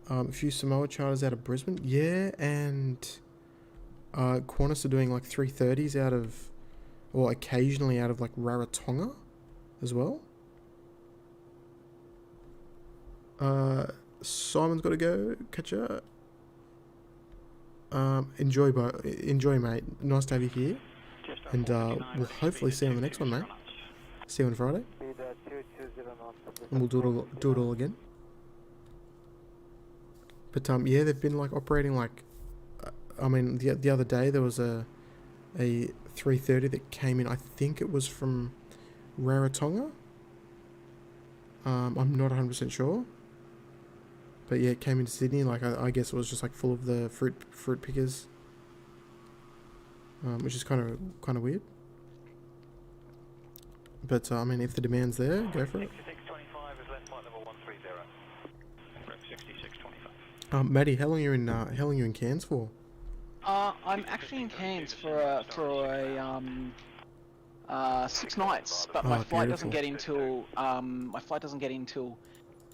A few Samoa charters out of Brisbane. Yeah, and Qantas are doing like 330s out of, or occasionally out of like Rarotonga as well. Simon's got to go. Catch ya. Enjoy, mate. Nice to have you here. And we'll hopefully see you on the next one, mate. See you on Friday. And we'll do it all again. But yeah, they've been like operating like, I mean, the other day there was a 330 that came in. I think it was from Rarotonga. I'm not 100% sure. But yeah, it came into Sydney. Like I guess it was just like full of the fruit pickers. Which is kind of weird. But I mean, if the demand's there, go for it. 6625 is left flight level 130. 6625. Maddie, how long are you in Cairns for? I'm actually in Cairns for a 6 nights, but my flight doesn't get until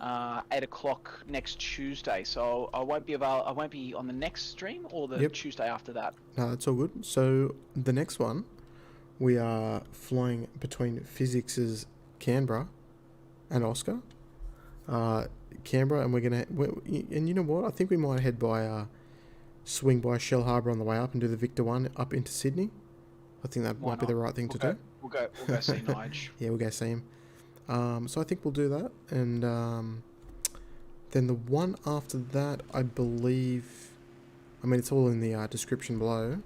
8 o'clock next Tuesday, so I won't be on the next stream or the Tuesday after that. No, that's all good. So the next one, we are flying between Physics's Canberra and Oscar. Canberra, and we're gonna. And you know what? I think we might head by swing by Shelharbour on the way up and do the Victor one up into Sydney. I think that might be the right thing to do. We'll go see Nige. Yeah, we'll go see him. So I think we'll do that, and then the one after that, I believe. I mean, it's all in the description below,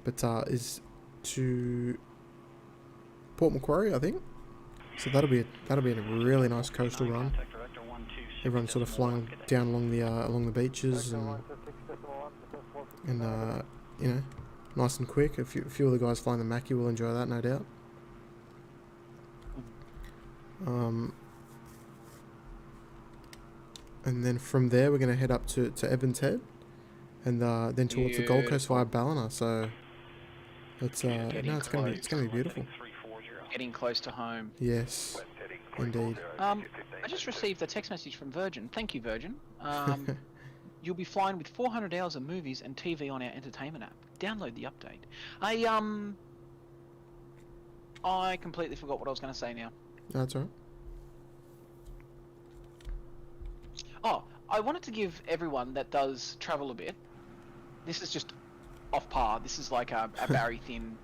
but is to Port Macquarie, I think. So that'll be a really nice coastal run. Everyone's sort of flying down along the beaches and you know, nice and quick. A few of the guys flying the Mackay will enjoy that, no doubt. And then from there we're going to head up to Evans Head, and then towards the Gold Coast via Ballina. So it's it's going to be beautiful. Getting close to home. Yes, indeed. I just received a text message from Virgin. Thank you, Virgin. You'll be flying with 400 hours of movies and TV on our entertainment app. Download the update. I completely forgot what I was going to say now. That's all right. Oh, I wanted to give everyone that does travel a bit. This is just off par. This is like a Barry Thin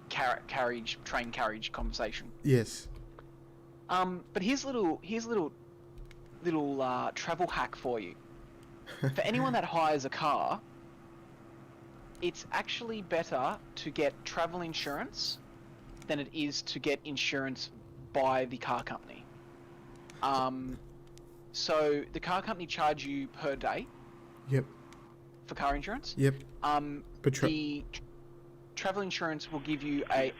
train carriage conversation. Yes. But here's a little travel hack for you. For anyone that hires a car, it's actually better to get travel insurance than it is to get insurance by the car company. So the car company charge you per day. Yep. For car insurance. Yep. But the travel insurance will give you a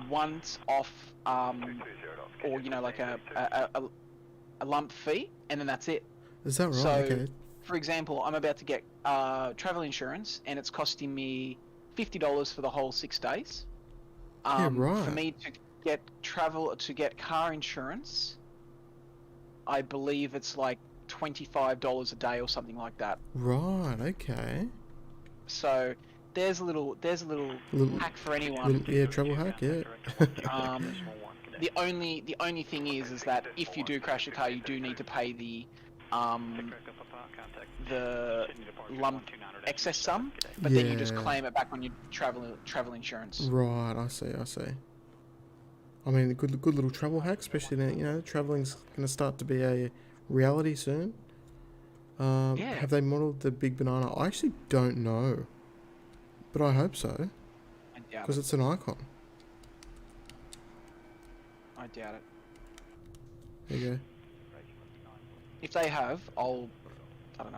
once off or you know like a lump fee, and then that's it. Is that right? So, okay. For example, I'm about to get travel insurance, and it's costing me $50 for the whole 6 days. Yeah, right. For me to get car insurance, I believe it's like $25 a day or something like that. Right. Okay. So there's a little hack for anyone. Travel hack. Yeah. The only thing is that if you do crash your car, you do need to pay the lump excess sum, but then you just claim it back on your travel insurance. Right, I see. I mean, good little travel hack, especially now, you know, traveling's going to start to be a reality soon. Have they modelled the Big Banana? I actually don't know, but I hope so, because it's an icon. I doubt it. There you go. If they have, I don't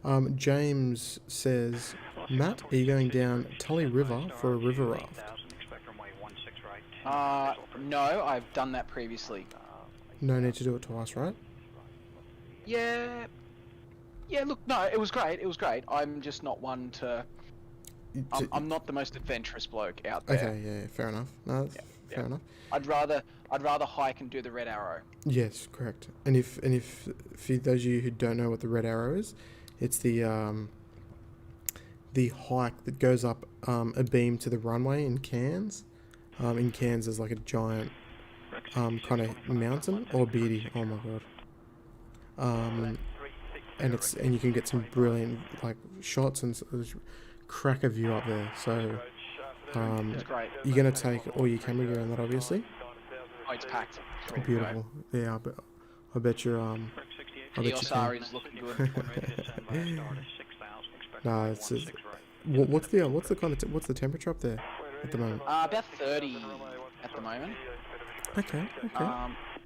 know. James says, Matt, are you going down Tully River for a river raft? No, I've done that previously. No need to do it twice, right? Yeah, look, no, it was great. I'm just not one to... I'm not the most adventurous bloke out there. Okay, yeah, fair enough. No, fair enough. I'd rather hike and do the Red Arrow. Yes, correct. And if for those of you who don't know what the Red Arrow is, it's the hike that goes up a beam to the runway in Cairns. In Cairns, there's like a giant kind of mountain or beardy. Oh my god. And you can get some brilliant like shots and crack a view up there. So you're gonna take all your camera gear on that, obviously. Oh, it's packed. Beautiful. Yeah, I bet you're EOSR is looking good. Nah, it's just, what's the temperature up there at the moment? About 30 at the moment. Okay.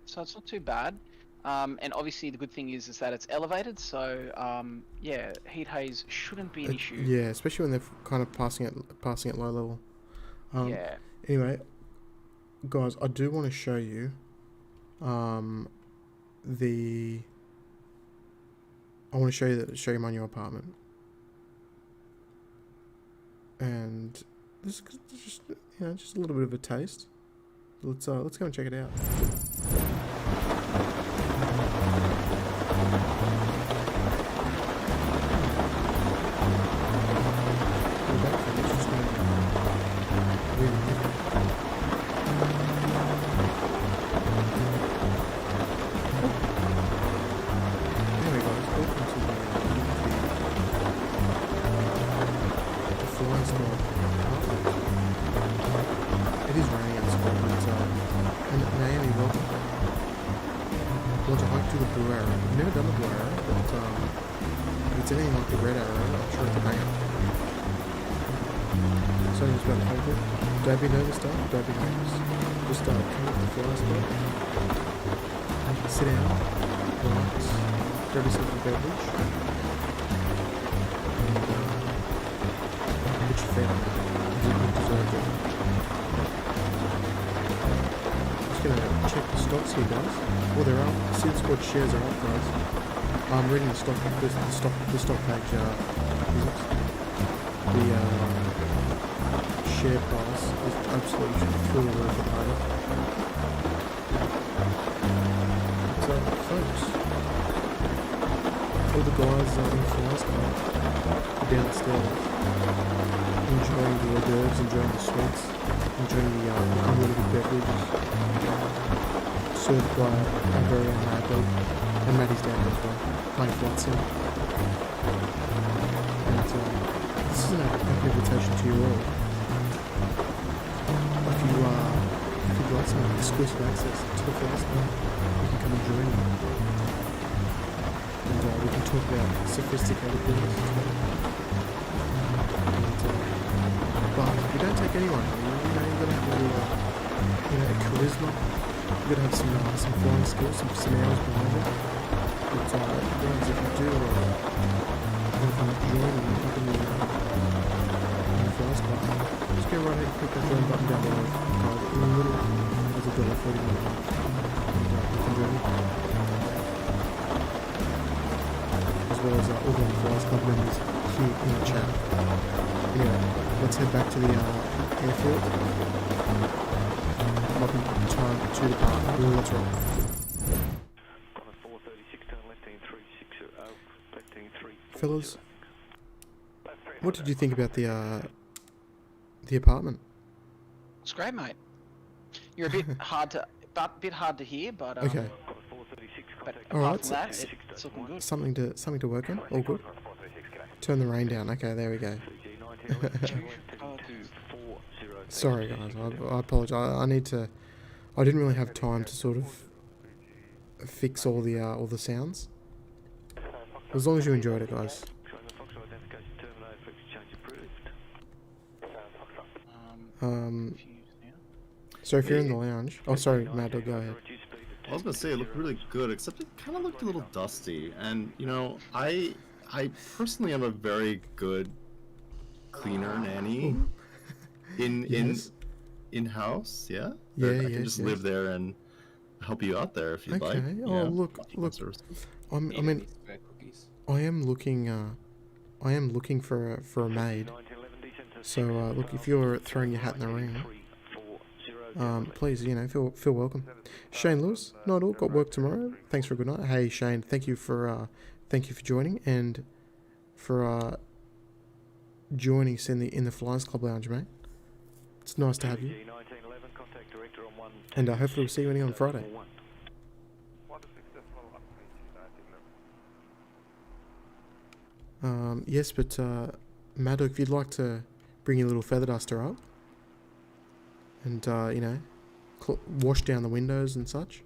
So it's not too bad. And obviously the good thing is that it's elevated, so heat haze shouldn't be an issue. Yeah, especially when they're kind of passing at low level. Anyway, guys, I do want to show you I want to show you my new apartment, and this is just a little bit of a taste. Let's go and check it out. do the blue arrow. I've never done the blue arrow, but if it's anything like the red arrow, I'm sure it's a banger. So it's about 100. Dabby knows the stuff. Dabby knows. Just come up the fly spot. Sit down. Relax. Grab yourself a beverage. And put your feet up. You deserve it. Just gonna check the stocks here, guys. Well, they're up. SydSquad shares are up, guys. I'm reading the stock page. The share price is absolutely through the roof at the moment. So, folks, all the guys in flies are downstairs, enjoying the hors d'oeuvres, enjoying the sweets, enjoying the unlimited beverages, served by our very own Mad Dog, and Maddie's down there as well, playing flight sim. And this is an invitation to you all. If you'd like some exclusive access to the flight sim, you can come and join me. And we can talk about sophisticated things as well. But you don't take anyone. You've got to have a little, a charisma. You've got to have some flying skills, some hours behind it. But guys, if you do want to join me up in the fly squad, just go right ahead and click that join button down below. Guys, in the middle, there's a $1.40 and you can join me. As well as all the Flies Club members here in the chat. Anyway, let's head back to the airfield. Might be time to depart. Let's roll. Fellas, what did you think about the apartment? It's great, mate. You're a bit hard to hear, but okay. But all right, apart from that, it's looking good. Something to work on. All good. Turn the rain down. Okay, there we go. Sorry, guys. I apologize. I didn't really have time to sort of fix all the sounds. As long as you enjoyed it, guys. So if you're in the lounge, oh sorry, Mad Dog, go ahead. I was gonna say it looked really good, except it kind of looked a little dusty. And you know, I personally am a very good cleaner nanny in house. Yeah. Yeah. I can just live there and help you out there if you'd like. Okay. Oh look. I am looking for a maid. So look, if you're throwing your hat in the ring, please, feel welcome. Shane Lewis, not all, got work tomorrow. Thanks for a good night. Hey Shane, thank you for joining and for joining us in the Flyers Club Lounge, mate. It's nice to have you. And hopefully we'll see you on Friday. Yes, but Maddock, if you'd like to bring your little feather duster up and wash down the windows and such,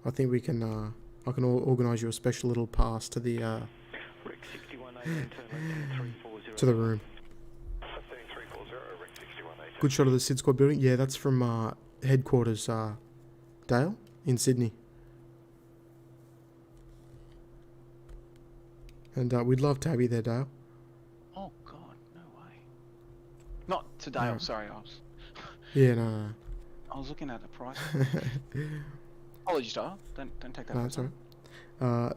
I think we can. I can organise you a special little pass to the room. Good shot of the SydSquad building. Yeah, that's from headquarters, Dale in Sydney. And we'd love to have you there, Dale. Oh God, no way. Not to Dale. Sorry, I was. Yeah, no. I was looking at the price. Apologies, Dale. Don't take that. No, that's alright.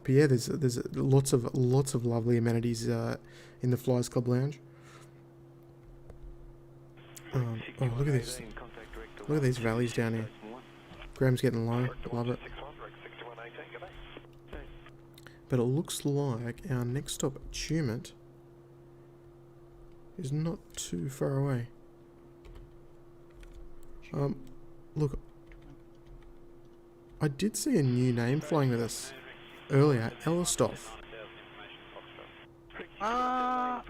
But yeah, there's lots of lovely amenities in the Flyers Club Lounge. Oh, look at this! Look at these valleys down here. Graham's getting low. Love it. But it looks like our next stop at Tumut is not too far away. Look, I did see a new name flying with us earlier, Elistov. I'm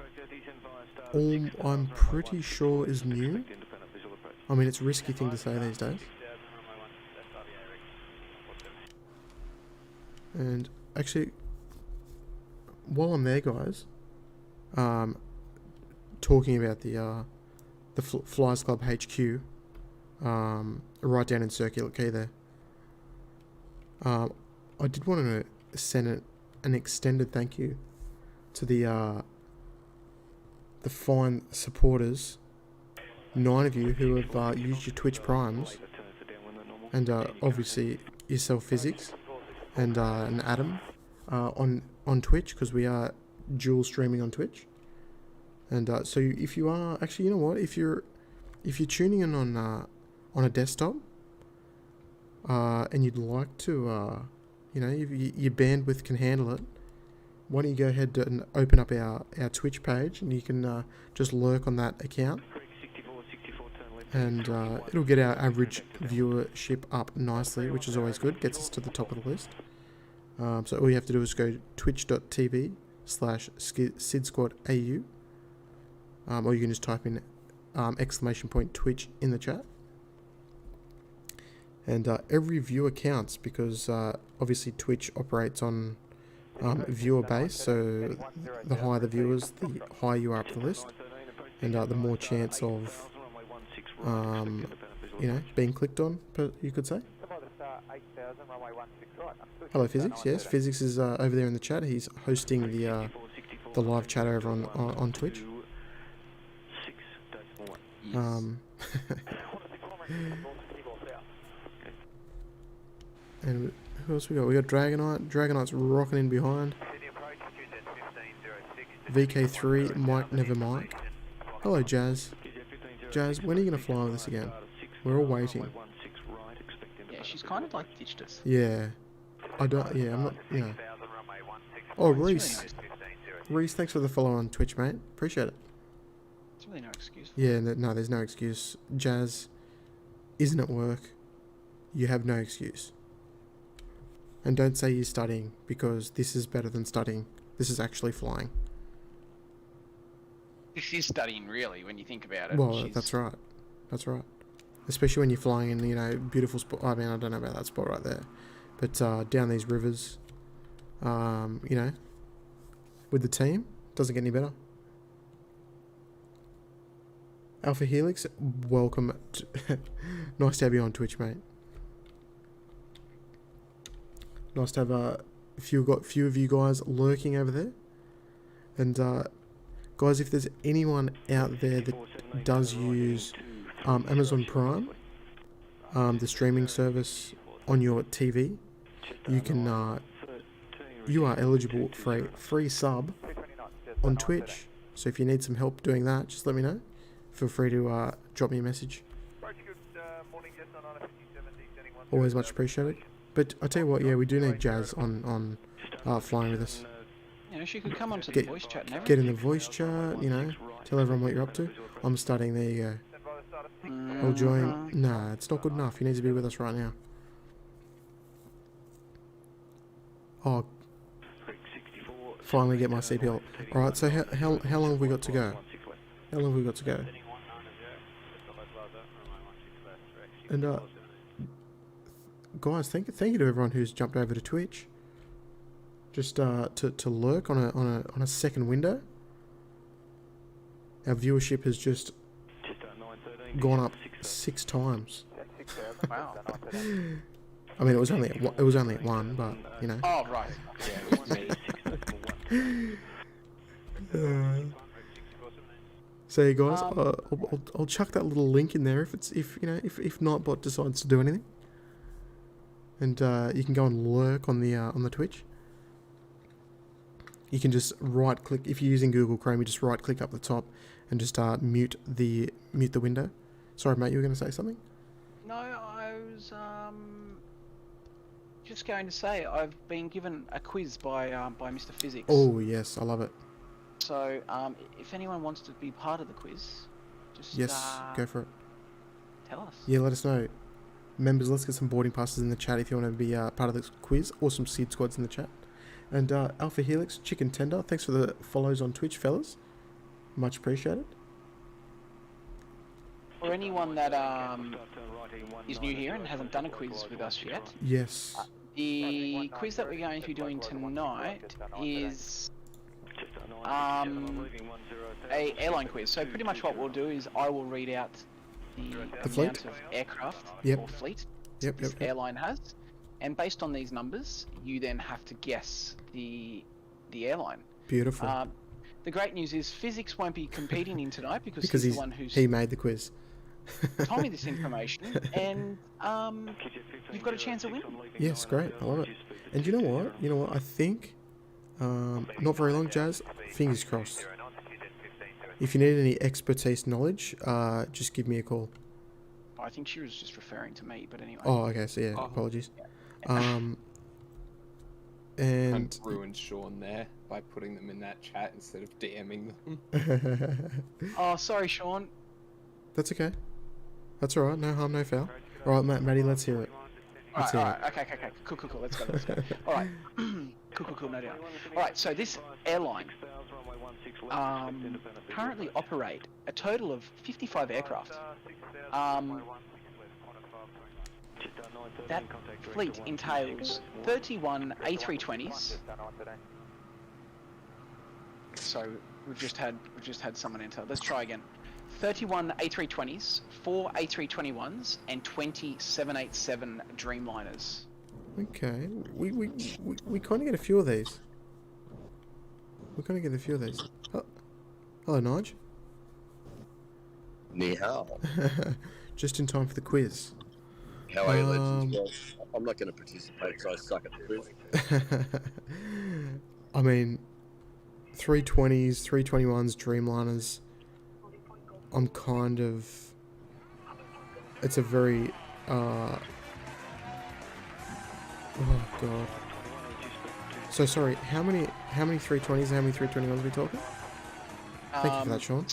pretty sure is new. I mean, it's a risky thing to say these days. And actually, while I'm there, guys, talking about the Flyers Club HQ, right down in Circular Quay there. I did want to send an extended thank you to the fine supporters, 9 of you who have used your Twitch Primes, and obviously yourself, Physics, and Adam, on Twitch, because we are dual streaming on Twitch. And so if you are actually, you know what, if you're tuning in on a desktop, and you'd like to, you know, if your bandwidth can handle it, why don't you go ahead and open up our Twitch page, and you can just lurk on that account, and it'll get our average viewership up nicely, which is always good, gets us to the top of the list. So all you have to do is go twitch.tv/SydSquadAU, or you can just type in !Twitch in the chat. And every viewer counts, because obviously Twitch operates on viewer base, so the higher the viewers, the higher you are up the list, and the more chance of you know, being clicked on, you could say. Hello, Physics. Yes, Physics is over there in the chat. He's hosting the live chat over on Twitch. And who else we got? We got Dragonite. Dragonite's rocking in behind. VK3, Mike Never Mike. Hello, Jazz. Jazz, when are you going to fly with us again? We're all waiting. Yeah, she's kind of like ditched us. Yeah. I'm not, you know. Oh, Reese. Reese, thanks for the follow on Twitch, mate. Appreciate it. There's really no excuse. Yeah, no, there's no excuse. Jazz isn't at work. You have no excuse. And don't say you're studying, because this is better than studying. This is actually flying. This is studying, really, when you think about it. Well, that's right. That's right. Especially when you're flying in, you know, beautiful spot. I mean, I don't know about that spot right there. But down these rivers, you know, with the team, doesn't get any better. Alpha Helix, welcome. Nice to have you on Twitch, mate. Nice to have a few of you guys lurking over there. And guys, if there's anyone out there that does use Amazon Prime, the streaming service on your TV, you can you are eligible for a free sub on Twitch. So if you need some help doing that, just let me know. Feel free to drop me a message. Always much appreciated. But I tell you what, yeah, we do need Jazz on flying with us. You know, she could come onto the voice chat and everything. Get in the voice chat, you know, tell everyone what you're up to. I'm studying, there you go. I'll join. Nah, it's not good enough. You need to be with us right now. Oh, finally get my CPL. Alright, so how long have we got to go? How long have we got to go? And guys, thank you to everyone who's jumped over to Twitch. Just to lurk on a second window. Our viewership has just gone up 6 times. Wow. I mean, it was only at 1, but you know. Oh right. So you guys, I'll chuck that little link in there if Nightbot decides to do anything, and you can go and lurk on the Twitch. You can just right click if you're using Google Chrome. You just right click up the top and just mute the window. Sorry, mate, you were going to say something? No, I was just going to say I've been given a quiz by Mr. Physics. Oh yes, I love it. So if anyone wants to be part of the quiz, just go for it. Tell us. Yeah, let us know. Members, let's get some boarding passes in the chat if you want to be part of this quiz, or some seed squads in the chat. And Alpha Helix, Chicken Tender, thanks for the follows on Twitch, fellas. Much appreciated. For anyone that is new here and hasn't done a quiz with us yet, yes, The quiz that we're going to be doing tonight is a airline quiz. So pretty much what we'll do is I will read out the fleet? amount of aircraft or fleet Yep. this airline has, and based on these numbers, you then have to guess the airline. Beautiful. The great news is Physics won't be competing in tonight because Because he's the one who's he made the quiz. told me this information, and you've got a chance of winning. Yes, great. I love it. And you know what? I think not very long, Jazz. Fingers crossed. If you need any expertise knowledge, just give me a call. I think she was just referring to me, but anyway. Oh, okay. So yeah, apologies. And ruined Sean there by putting them in that chat instead of DMing them. Oh, sorry, Sean. That's okay. That's all right. No harm, no foul. All right, Maddie, let's hear it. Alright, okay. Cool. Let's go. Alright. Cool, no doubt. Alright, so this airline currently operate a total of 55 aircraft. That fleet entails 31 A320s. So we've just had someone enter. Let's try again. 31 A320s, 4 A321s, and 20 787 Dreamliners. Okay, we kind of get a few of these. Oh, hello, Nige. Ni hao. Just in time for the quiz. How are you, legends? Well, I'm not going to participate because I suck at the quiz. I mean, 320s, 321s, Dreamliners. I'm kind of... It's a very... Oh, God. So, sorry, how many 320s and how many 321s are we talking? Thank you for that, Sean.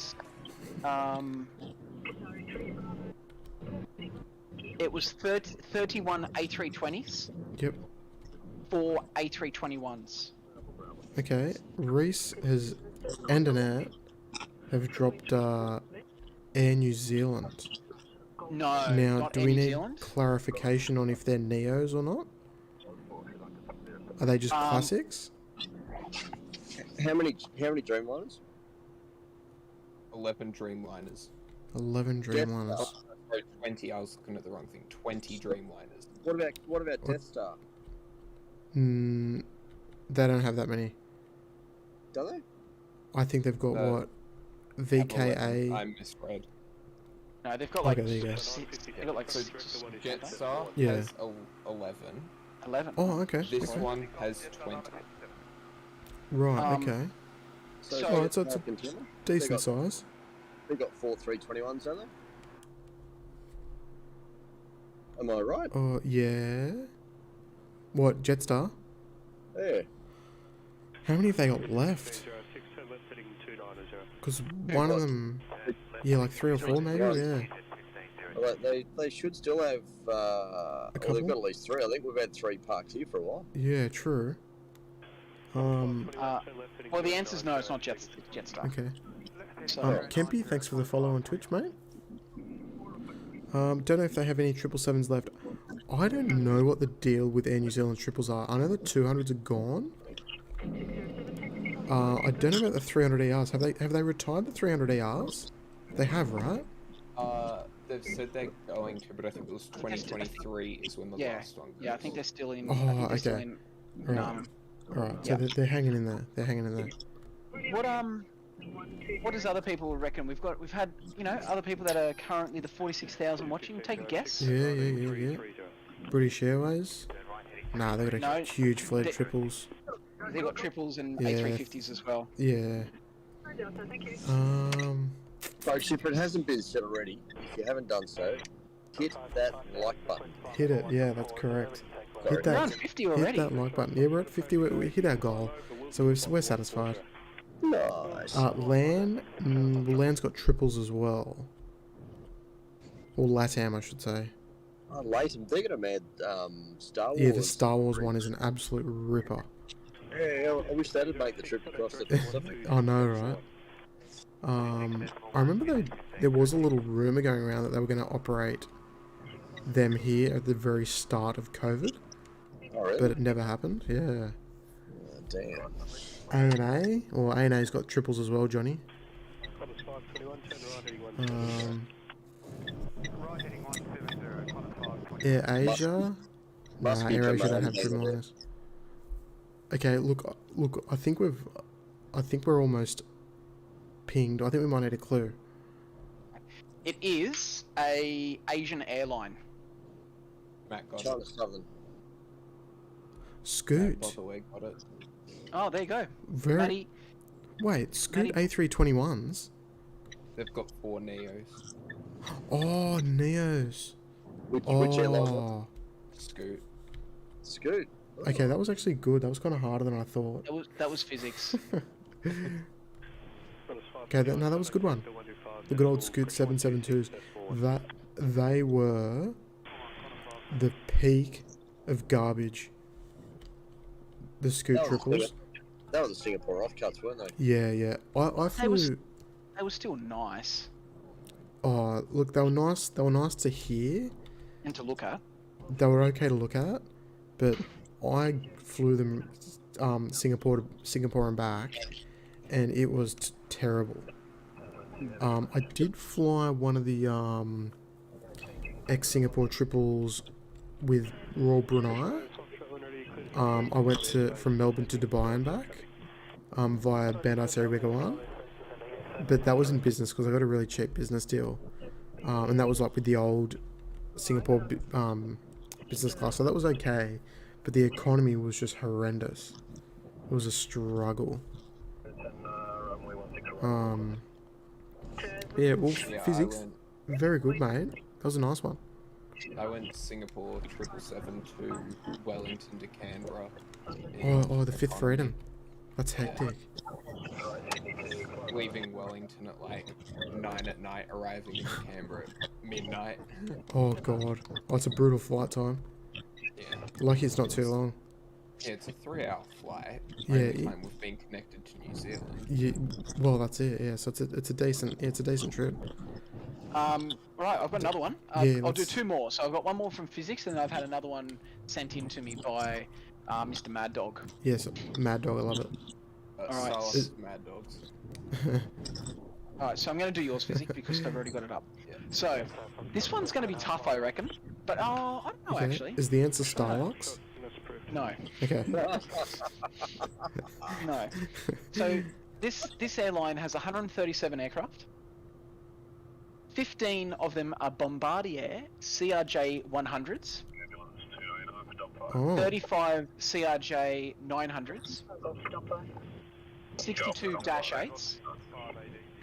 It was 31 A320s. Yep. 4 A321s. Okay, Reese has... and an Air have dropped Air New Zealand. No, Now, not do Air we New need Zealand. clarification on if they're Neos or not? Are they just classics? How many Dreamliners? 11 Dreamliners. 11 Dreamliners. Oh, 20. I was looking at the wrong thing. 20 Dreamliners. What about Death Star? They don't have that many. Do they? I think they've got what? VKA. I misread. No, they've got like Okay, there you go. they've got like So 6 or Jetstar Yeah. has 11. 11. Oh, okay. This okay. one has 20. Right, okay. So, So- Alright, so it's a container? decent size. They got 4 321s, don't they? Am I right? Oh, yeah. What, Jetstar? Yeah. How many have they got left? Because one of them... Yeah, like 3 or 4 maybe, yeah. Well, they should still have. Well, couple? they've got at least 3. I think we've had 3 parked here for a while. Yeah, true. Well, the answer's no. It's not Jetstar. Okay. So, Kempy, thanks for the follow on Twitch, mate. Don't know if they have any 777s left. I don't know what the deal with Air New Zealand triples are. I know the 200s are gone. I don't know about the 300ERs. Have they retired the 300ERs? They have, right? They've said they're going to, but I think it was 2023 is when the last one goes. yeah, I think they're still in. Oh, I think they're still okay. in, Right. Alright, so yeah. they're hanging in there. They're hanging in there. What does other people reckon? We've had other people that are currently the 46,000 watching. Take a guess. Yeah. British Airways. Nah, they've got a No, huge fleet of triples. They got triples and Yeah. A350s as well. Yeah. Folks, if it hasn't been said already, if you haven't done so, hit that like button. Hit it. Yeah, that's correct. Sorry. Hit We're that. on 50 Hit already. that like button. Yeah, we're at 50. We hit our goal, so we're satisfied. Nice. Land's got triples as well. Or LATAM, I should say. Oh, Latham, they're going to add Star Wars. Yeah, the Star Wars one is an absolute ripper. Yeah, I wish that'd make the trip across the Pacific. I know, right? I remember there was a little rumour going around that they were going to operate them here at the very start of COVID. Oh, really? but it never happened. Yeah. Oh, damn. A&A, or A&A's got triples as well, Johnny. Qantas 521, turn right heading 1. Right heading 170, Qantas 521. Air Asia. Must Nah, be Air Asia don't Command have triple Bangladesh. minors. Okay, look. I think we're almost pinged. I think we might need a clue. It is a Asian airline. Matt got China it. Southern. Scoot. Matt, by the way, got it. Oh, there you go. Very. Matty, Wait, Scoot Matty- A321s. They've got 4 Neos. Oh, Neos. Which airline? Oh. Scoot. Scoot. Okay, that was actually good. That was kind of harder than I thought. that was physics. Okay, that was a good one. The good old Scoot 772s. That they were the peak of garbage. The Scoot triples. They were the Singapore offcuts, weren't they? Yeah. I flew. They were still nice Oh, look, they were nice. They were nice to hear. and to look at. They were okay to look at, but I flew them Singapore and back, and it was terrible. I did fly one of the ex-Singapore triples with Royal Brunei. I went from Melbourne to Dubai and back via Bandar Seri Begawan, but that was in business because I got a really cheap business deal, and that was like with the old Singapore business class, so that was okay, but the economy was just horrendous. It was a struggle. Yeah, well, Yeah, physics, very good, mate. That was a nice one. I went Singapore 777 to Wellington to Canberra. Oh, the fifth freedom. That's hectic. Leaving Wellington at like 9 at night, arriving in Canberra at midnight. Oh god. Oh, it's a brutal flight time. Yeah. Lucky it's not too long. Yeah, it's a 3-hour flight. Yeah, Only time we've been connected to New Zealand. Yeah, well, that's it. Yeah, so it's a decent trip. Right, I've got another one. Yeah, I'll do let's- 2 more. So I've got one more from physics, and then I've had another one sent in to me by Mr. Mad Dog. Yes, Mad Dog, I love it. Alright. Salus Mad Dogs. Alright, so I'm going to do yours, physics, because I've already got it up. Yeah. So, this one's going to be tough, I reckon. But, I don't know, Okay. actually. Is the answer Starlux? No. Okay. No. So, this airline has 137 aircraft. 15 of them are Bombardier CRJ 100s. Oh. 35 CRJ 900s. 62 -8s.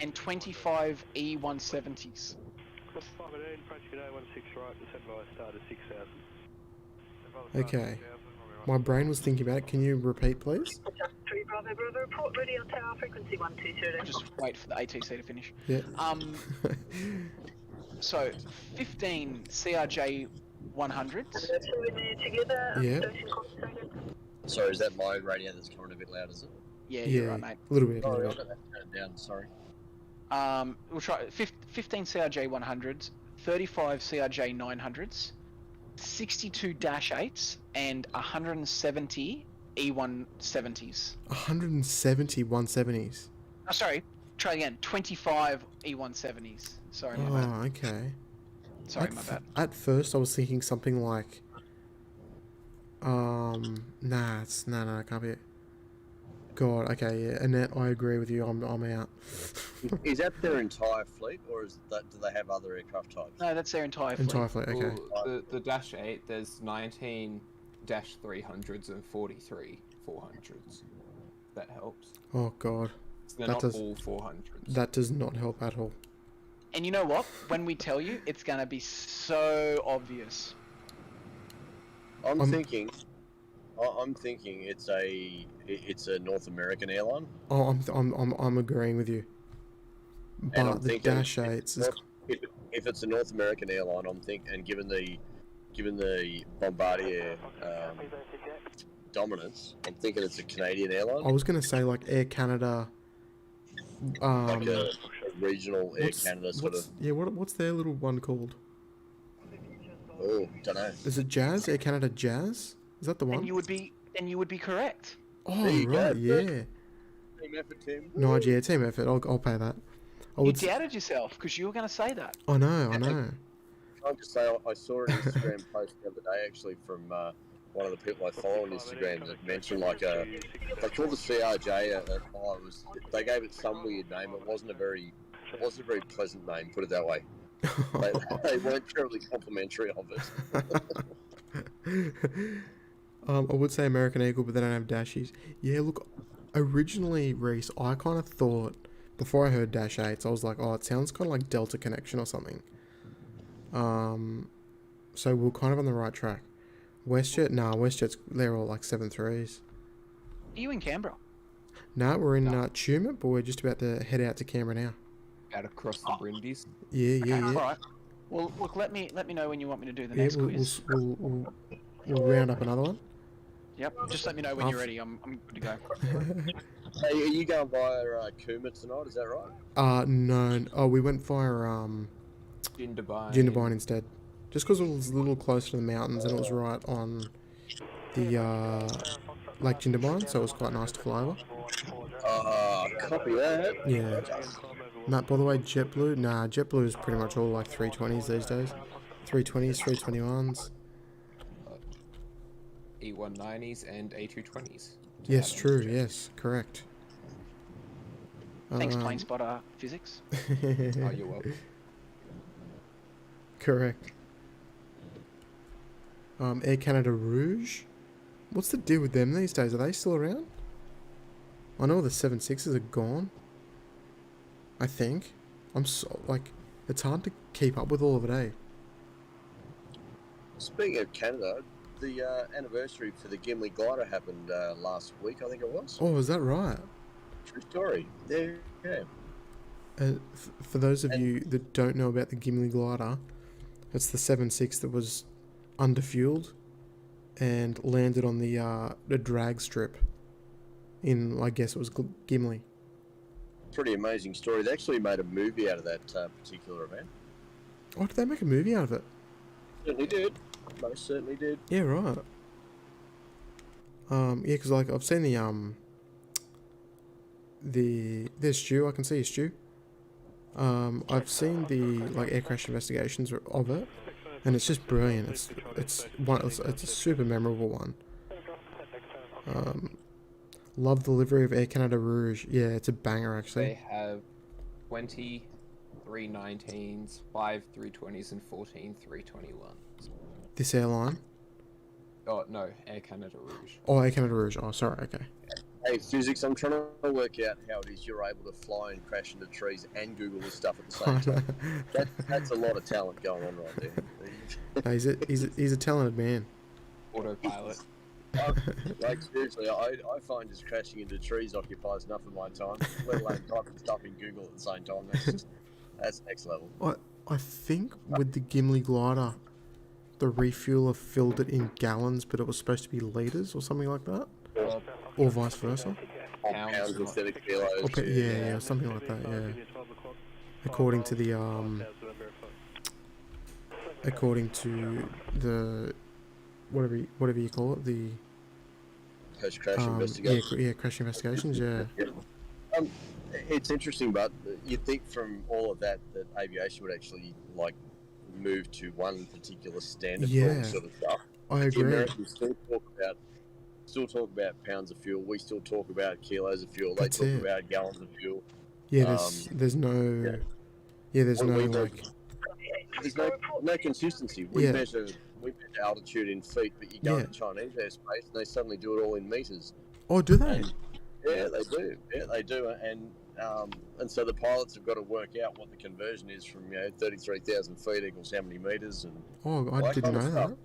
And 25 E170s. Okay. My brain was thinking about it. Can you repeat, please? 3 Bravo Bravo, report radio tower frequency 120. I'll just wait for the ATC to finish. Yeah. So 15 CRJ 100s. Together. Yeah. Sorry, is that my radio that's coming a bit loud, is it? Yeah, Yeah, you're right, mate. a little bit. Sorry, I'm going to turn it down, sorry. We'll try 15 CRJ 100s, 35 CRJ 900s, 62 -8s, and 170 E170s. 170 170s. Oh, sorry, try again. 25 E170s. Sorry, my bad. Oh, okay. Sorry, my bad. At first, I was thinking something like, nah, it can't be it. God, okay, yeah, Annette, I agree with you. I'm out. Is that their entire fleet, or is that, do they have other aircraft types? No, that's their entire fleet. Entire fleet, okay. Well, the Dash 8, there's 19 Dash 300s and 43 400s. That helps. Oh God, So they're That not does- all 400s. that does not help at all. And you know what? When we tell you, it's gonna be so obvious. I'm thinking it's a North American airline. Oh, I'm agreeing with you. And I'm But the thinking Dash 8s is... If it's a North American airline, and given the Bombardier dominance, I'm thinking it's a Canadian airline, I was gonna say like Air Canada. like a regional Air Canada sort of. Yeah, what's their little one called? Oh, don't know. Is it Jazz? Air Canada Jazz? Is that the one? And you would be correct. Oh, There you right, go. yeah. Team effort, Tim. Nige, yeah, team effort. I'll pay that. I You would. doubted yourself because you were going to say that. I know. I'll just say I saw an Instagram post the other day actually from one of the people I follow on Instagram that mentioned they called the CRJ they gave it some weird name. It wasn't a very pleasant name, put it that way. They weren't terribly complimentary of it. I would say American Eagle, but they don't have dashies. Yeah, look, originally, Reese, I kind of thought, before I heard Dash 8s, I was like, oh, it sounds kind of like Delta Connection or something. So we're kind of on the right track. WestJet's, they're all like 7.3s. Are you in Canberra? No, we're in Cooma, but we're just about to head out to Canberra now. Out across the Brindis. Yeah. All right. Well, look, let me know when you want me to do the next quiz. We'll round up another one. Yep. Just let me know when you're ready. I'm good to go. Hey, are you going via Cooma tonight? Is that right? No. Oh, we went via Jindabyne instead. Just because it was a little closer to the mountains and it was right on the Lake Jindabyne, so it was quite nice to fly over. Copy that. Yeah. Matt, by the way, JetBlue? Nah, JetBlue is pretty much all like 320s these days. 320s, 321s. E190s and A220s. Yes, true. Yes, correct. Thanks, Plane Spotter Physics. Oh, you're welcome. Correct. Air Canada Rouge? What's the deal with them these days? Are they still around? I know the 7.6s are gone. I think. It's hard to keep up with all of it, eh? Speaking of Canada, the anniversary for the Gimli glider happened last week, I think it was. Oh, is that right? True story. There, yeah. For those of you that don't know about the Gimli glider, it's the 7.6 that was underfueled and landed on the drag strip in, I guess it was Gimli. Pretty amazing story. They actually made a movie out of that particular event. Oh, did they make a movie out of it? Certainly did. Most certainly did. Yeah, right. Yeah, because like I've seen there's Stu. I can see Stu. I've seen the like air crash investigations of it, and it's just brilliant. It's a super memorable one. Love the livery of Air Canada Rouge. Yeah, it's a banger actually. They have 20 319s, 5 320s, and 14 321s. This airline? Oh no, Air Canada Rouge. Oh, Air Canada Rouge. Oh, sorry. Okay. Hey, Physics, I'm trying to work out how it is you're able to fly and crash into trees and Google this stuff at the same time. That's a lot of talent going on right there. No, he's a talented man. Autopilot. Like seriously, I find just crashing into trees occupies enough of my time, let alone typing stuff in Google at the same time. That's next level. I think with the Gimli glider, the refueler filled it in gallons, but it was supposed to be litres or something like that, or vice versa. Pounds instead of kilos. Yeah, something like that. Yeah. According to the whatever you call it, the post-crash investigation. Yeah, crash investigations. Yeah. It's interesting, but you'd think from all of that aviation would actually like move to one particular standard for all this sort of stuff. I agree. The Americans still talk about pounds of fuel. We still talk about kilos of fuel. They talk about gallons of fuel. Yeah, there's no consistency. We measure altitude in feet, but you go to Chinese airspace and they suddenly do it all in meters. Oh, do they? Yeah, they do. Yeah, they do. And so the pilots have got to work out what the conversion is from 33,000 feet equals how many meters and. I didn't know that.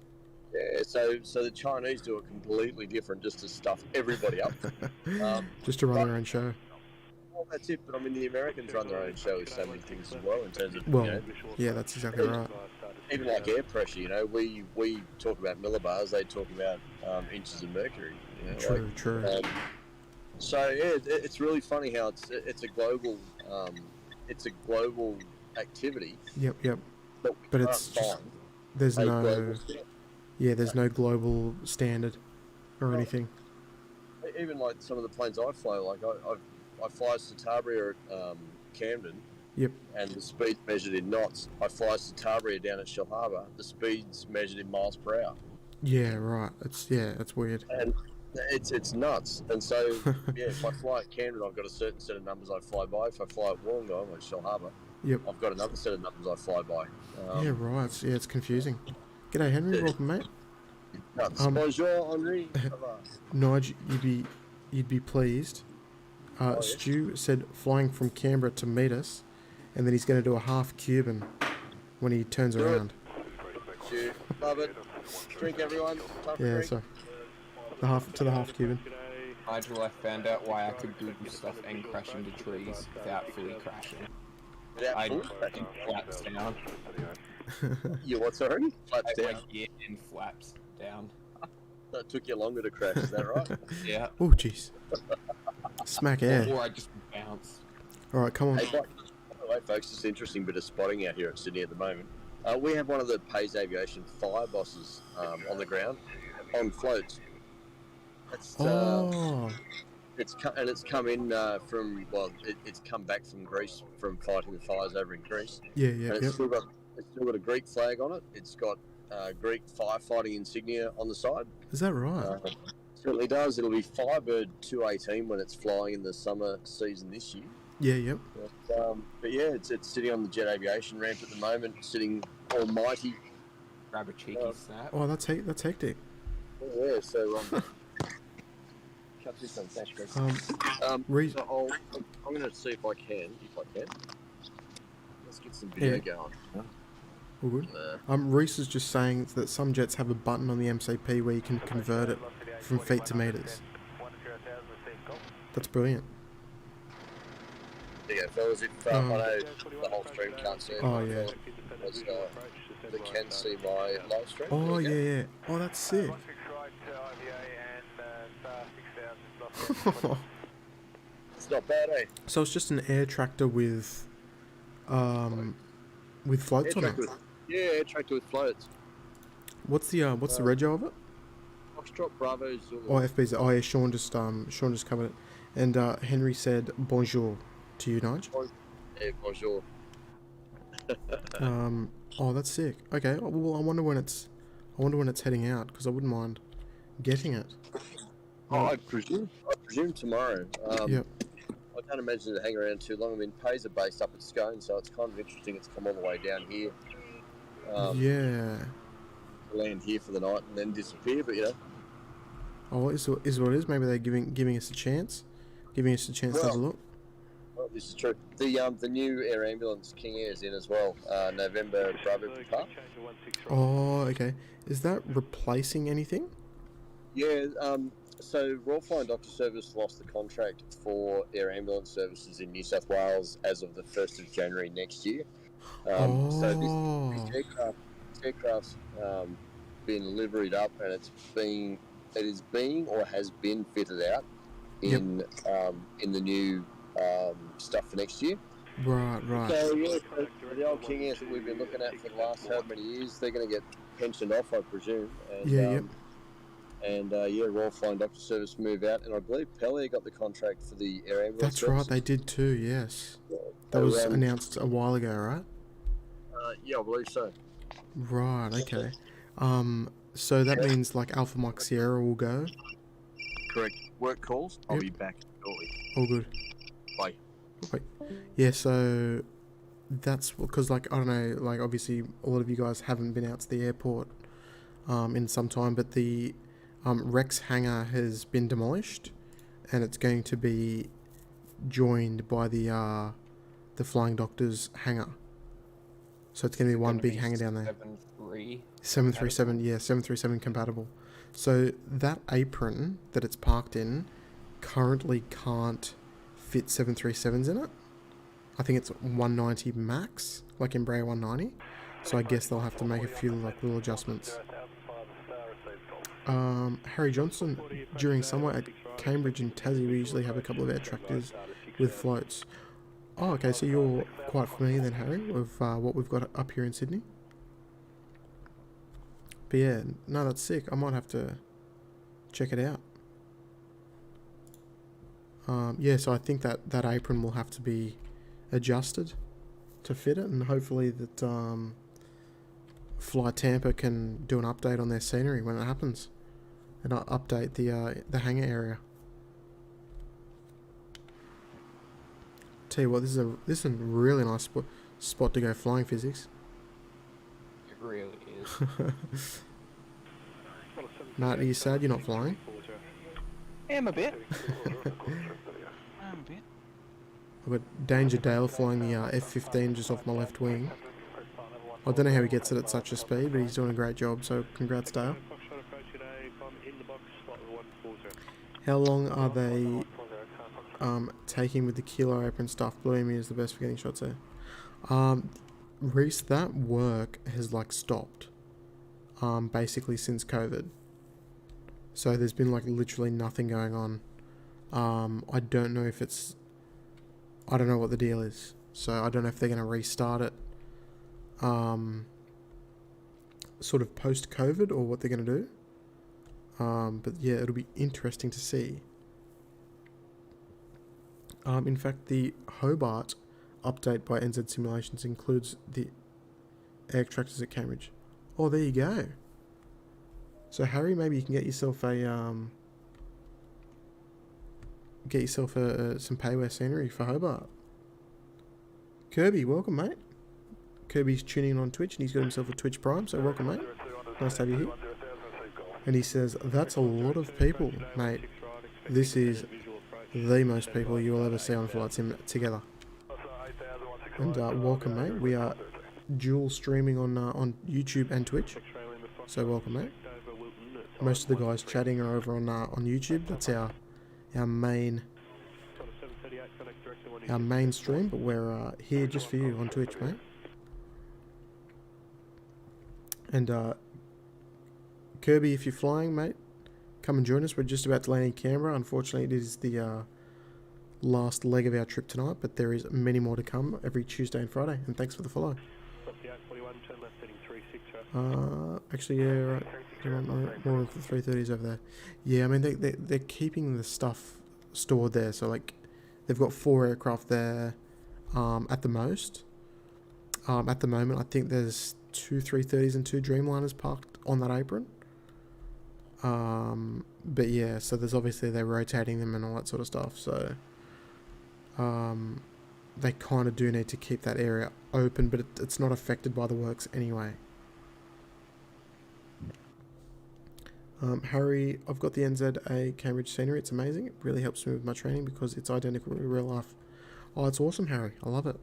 Yeah, so the Chinese do it completely different, just to stuff everybody up. Just to run their own show. Well, that's it. But I mean, the Americans run their own show with so many things as well in terms of. Yeah, that's exactly right. Even like air pressure, we talk about millibars, they talk about inches of mercury. True. So yeah, it's really funny how it's a global activity. Yep. But it's just, there's no global standard. or anything. Even like some of the planes I fly, like I fly Citabria at Camden. Yep. And the speed's measured in knots. I fly Citabria down at Shelharbour. The speed's measured in miles per hour. Yeah, right. It's weird. And it's nuts. And so yeah, if I fly at Camden, I've got a certain set of numbers I fly by. If I fly at Wollongong or Shelharbour, Yep. I've got another set of numbers I fly by. Yeah, right. It's confusing. G'day, Henry. Welcome, mate. Nuts. Bonjour, Henri. Nige, you'd be pleased. Yeah. Stu said flying from Canberra to meet us, and then he's going to do a half Cuban when he turns around. Stu, love it. Drink, everyone. Time for Yeah, drink. so the half Cuban. Nigel, I found out why I could Google stuff and crash into trees without fully crashing. I flaps down. You what, sorry? Flaps down. Yeah, and flaps down. That took you longer to crash, is that right? Yeah. Oh, jeez. Smack air. Or I just bounce. All right, come on. Hey, by the way, folks, it's an interesting bit of spotting out here at Sydney at the moment. We have one of the Pays Aviation fire bosses on the ground, on floats. It's come in from, well, it's come back from Greece from fighting the fires over in Greece. Yeah, And it's still got a Greek flag on it. It's got Greek firefighting insignia on the side. Is that right? Certainly does. It'll be Firebird 218 when it's flying in the summer season this year. Yeah, yep. But yeah, it's sitting on the jet aviation ramp at the moment, sitting almighty. Grab a cheeky snap. Oh, that's hectic. Yeah, so cut this one, thanks, Chris. Reese, So I'm going to see if I can. Let's get some video going. all good. Reese is just saying that some jets have a button on the MCP where you can convert it from feet to meters. That's brilliant. There you go, fellas. If I know the whole stream can't see it, Oh, yeah. They can see my live stream. Oh, There you yeah. Oh, that's sick. go. It's not bad, eh? So it's just an air tractor with floats on it. Air tractor with floats. What's the rego of it? Foxtrot Bravo Zulu. Oh, FB's. Oh yeah, Sean just covered it, and Henry said bonjour to you, Nige. Yeah, bonjour. Oh, that's sick. Okay. Well, I wonder when it's heading out, because I wouldn't mind getting it. I presume tomorrow. Yep. I can't imagine it hang around too long. I mean, Pays are based up at Scone, so it's kind of interesting. It's come all the way down here. Yeah. Land here for the night and then disappear, but you know. Oh, is what it is. Maybe they're giving us a chance, to have a look. Well, this is true. The new air ambulance King Air is in as well. November Bravo Papa. Oh, okay. Is that replacing anything? Yeah. So Royal Flying Doctor Service lost the contract for air ambulance services in New South Wales as of the 1st of January next year. So this aircraft's been liveried up, and it is being or has been fitted out in the new stuff for next year. Right. So yeah, the old King Airs that we've been looking at for the last how many years, they're going to get pensioned off, I presume. And, And Royal Flying Doctor Service move out, and I believe Pellier got the contract for the air ambulance. That's services. right, they did too. Yes, that So, was announced a while ago, right? Yeah, I believe so. Right. Okay. So that means like Alpha Mike Sierra will go. Correct. Work calls. I'll Yep. be back shortly. All good. Bye. Wait. Yeah. So that's because, like, I don't know, like obviously a lot of you guys haven't been out to the airport in some time, but the Rex hangar has been demolished, and it's going to be joined by the Flying Doctor's hangar. So it's going to be one big hangar down there. 737, yeah, 737 compatible. So that apron that it's parked in currently can't fit 737s in it. I think it's 190 max, like Embraer 190. So I guess they'll have to make a few like little adjustments. Harry Johnson, during summer at Cambridge and Tassie, we usually have a couple of air tractors with floats. Oh, okay, so you're quite familiar then, Harry, with what we've got up here in Sydney. But yeah, no, that's sick. I might have to check it out. Yeah, so I think that apron will have to be adjusted to fit it, and hopefully that Fly Tampa can do an update on their scenery when it happens, and update the hangar area. Tell you what, this is a really nice spot to go flying, physics. It really is. Matt, are you sad you're not flying? Yeah, I'm a bit. I'm a bit. I've got Danger Dale flying the F-15 just off my left wing. I don't know how he gets it at such a speed, but he's doing a great job, so congrats, Dale. How long are they taking with the kilo apron stuff? Blue Emu is the best for getting shots there. Reese, that work has like stopped basically since COVID. So there's been like literally nothing going on. I don't know if it's... I don't know what the deal is. So I don't know if they're going to restart it sort of post-COVID or what they're going to do. But yeah, it'll be interesting to see. In fact, the Hobart update by NZ Simulations includes the air tractors at Cambridge. Oh, there you go. So Harry, maybe you can get yourself a some payware scenery for Hobart. Kirby, welcome, mate. Kirby's tuning in on Twitch, and he's got himself a Twitch Prime, so welcome, mate. Nice to have you here. And he says, that's a lot of people, mate. This is the most people you will ever see on Flight Sim together. And welcome, mate. We are dual streaming on YouTube and Twitch, so welcome, mate. Most of the guys chatting are over on YouTube. That's our main stream, but we're here just for you on Twitch, mate. And Kirby, if you're flying, mate, come and join us. We're just about to land in Canberra. Unfortunately, it is the last leg of our trip tonight, but there is many more to come every Tuesday and Friday. And thanks for the follow. Actually, yeah, right. More of the 330s over there. Yeah, I mean, they're keeping the stuff stored there. So, like, they've got 4 aircraft there at the most. At the moment, I think there's 2 330s and 2 Dreamliners parked on that apron. But yeah, so there's obviously they're rotating them and all that sort of stuff. So they kind of do need to keep that area open, but it's not affected by the works anyway. Harry, I've got the NZA Cambridge scenery. It's amazing. It really helps me with my training because it's identical to real life. Oh, it's awesome, Harry. I love it.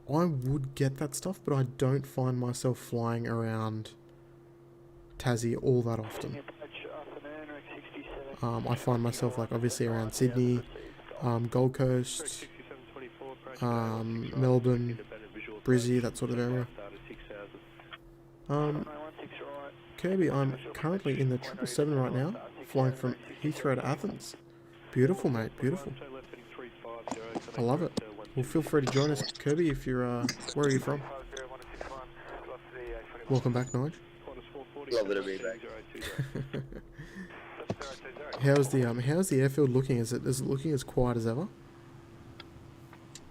I would get that stuff, but I don't find myself flying around Tassie all that often. I find myself like obviously around Sydney, Gold Coast, Melbourne, Brizzy, that sort of area. Kirby, I'm currently in the 777 right now, flying from Heathrow to Athens. Beautiful, mate, beautiful. I love it. Well, feel free to join us, Kirby, if you're, where are you from? Welcome back, Nige. Love it to be back. How's the airfield looking? Is it looking as quiet as ever?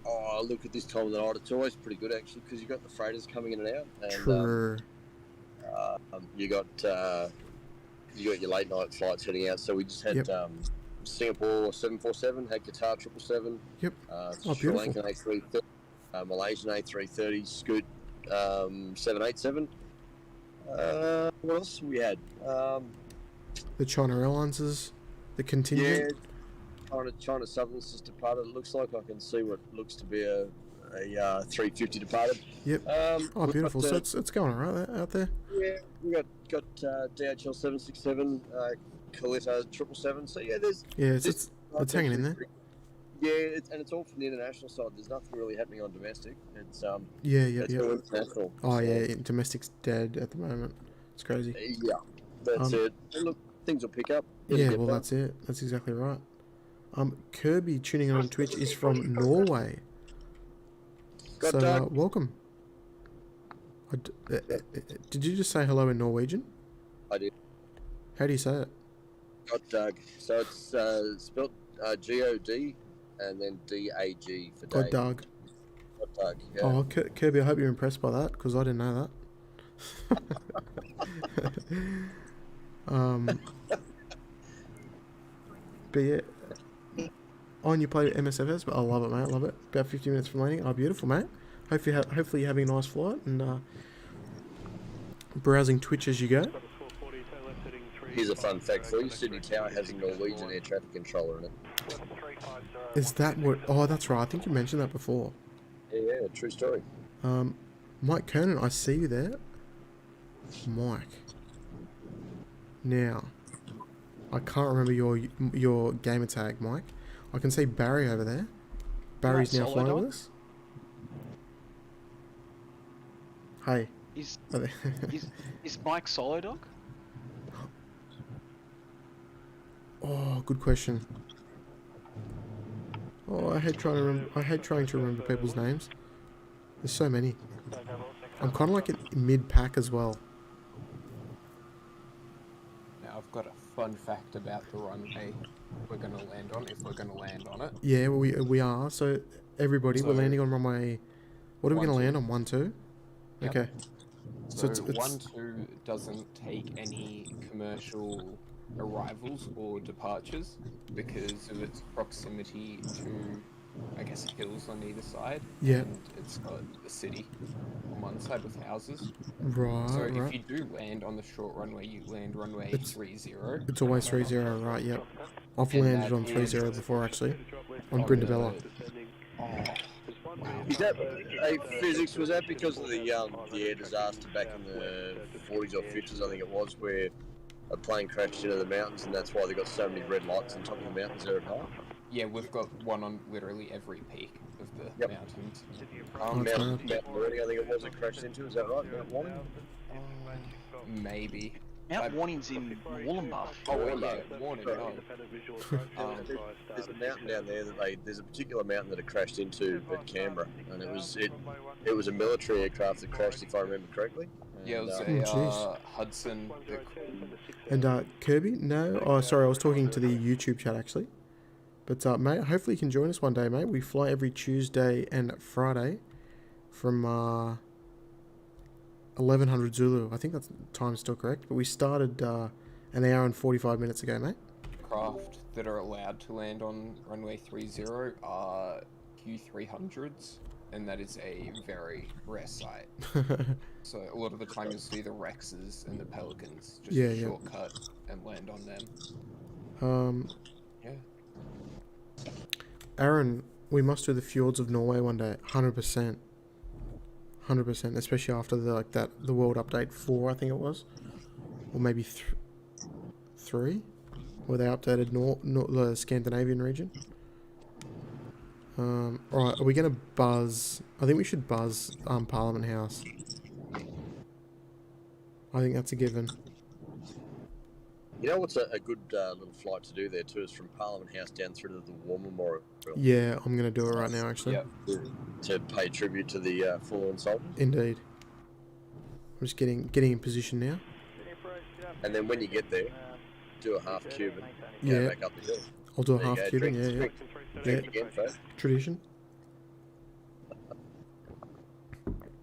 Oh, look at this time of the night. It's always pretty good actually because you got the freighters coming in and out. And, True. You got your late night flights heading out. So we just had Singapore 747, had Qatar 777. Yep. Sri Beautiful. Lankan A330, Malaysian A330, Scoot 787. What else we had? The China Airlines, the contingent. Yeah, China Southern's just departed. It looks like I can see what looks to be a 350 departed. Yep. Beautiful. So it's going all right out there. Yeah, we got DHL 767, Kalita 777. So yeah, it's hanging in there. Yeah, it's all from the international side. There's nothing really happening on domestic. It's Yeah. all international. Oh yeah, domestic's dead at the moment. It's crazy. Yeah, that's it. And look, things will pick up. That's it. That's exactly right. Kirby tuning in on Twitch is from Norway. So welcome. Did you just say hello in Norwegian? I did. How do you say it? Goddag. So it's spelled G-O-D and then D-A-G for day. Goddag. Goddag, yeah. Oh, Kirby, I hope you're impressed by that, because I didn't know that. But yeah. Oh, and you play MSFS? I love it, mate. I love it. About 50 minutes from landing. Oh, beautiful, mate. Hopefully you're having a nice flight and browsing Twitch as you go. Here's a fun fact for you. Sydney Tower has a Norwegian air traffic controller in it. Is that what... Oh, that's right. I think you mentioned that before. Yeah, true story. Mike Kernan, I see you there. Mike. Now, I can't remember your gamer tag, Mike. I can see Barry over there. Barry's now flying with us. Hey. Is Mike solo dog? Oh, good question. Oh, I hate trying to remember people's names. There's so many. I'm kind of like in mid-pack as well. Now I've got a fun fact about the runway we're going to land on, if we're going to land on it. Yeah, we are. So everybody, we're landing on runway. What are we going to land on? 1-2. Yep. Okay. So it's 1-2 doesn't take any commercial arrivals or departures because of its proximity to, I guess, hills on either side. Yeah. And it's got the city on one side with houses. Right. So right. if you do land on the short runway, you land runway 30. It's always 30, right? Yep. I've landed on 30 before actually, on Bundaberg. Wow. Is that physics? Was that because of the air disaster back in the 40s or 50s? I think it was, where a plane crashed into the mountains, and that's why they got so many red lights on top of the mountains there at home. Yeah, we've got one on literally every peak of the mountains. Mount Warning, I think it was, it crashed into. Is that right? Mount Warning? Maybe. Mount Warning's in Wollongbar. Oh, yeah, Warning, no. There's a mountain down there that there's a particular mountain that it crashed into at Canberra, and it was a military aircraft that crashed, if I remember correctly. Yeah, it was a Hudson. And Kirby? No? Oh, sorry, I was talking to the YouTube chat actually. But mate, hopefully you can join us one day, mate. We fly every Tuesday and Friday from 1100 Zulu. I think that's time's still correct. But we started an hour and 45 minutes ago, mate. Craft that are allowed to land on runway 30 are Q300s, and that is a very rare sight. So a lot of the time you'll see the Rexes and the Pelicans just shortcut and land on them. Yeah. Aaron, we must do the fjords of Norway one day. 100%. 100%, especially after the World Update 4, I think it was, or maybe 3, where they updated the Scandinavian region. Alright, are we going to buzz? I think we should buzz Parliament House. I think that's a given. You know what's a good little flight to do there too, is from Parliament House down through to the War Memorial. Yeah, I'm going to do it right now actually. Yep. To pay tribute to the fallen soldiers. Indeed. I'm just getting in position now. And then when you get there, do a half Cuban. Yeah. Back up the hill. I'll do a There you half go, Cuban, drink yeah. again, folks. Tradition.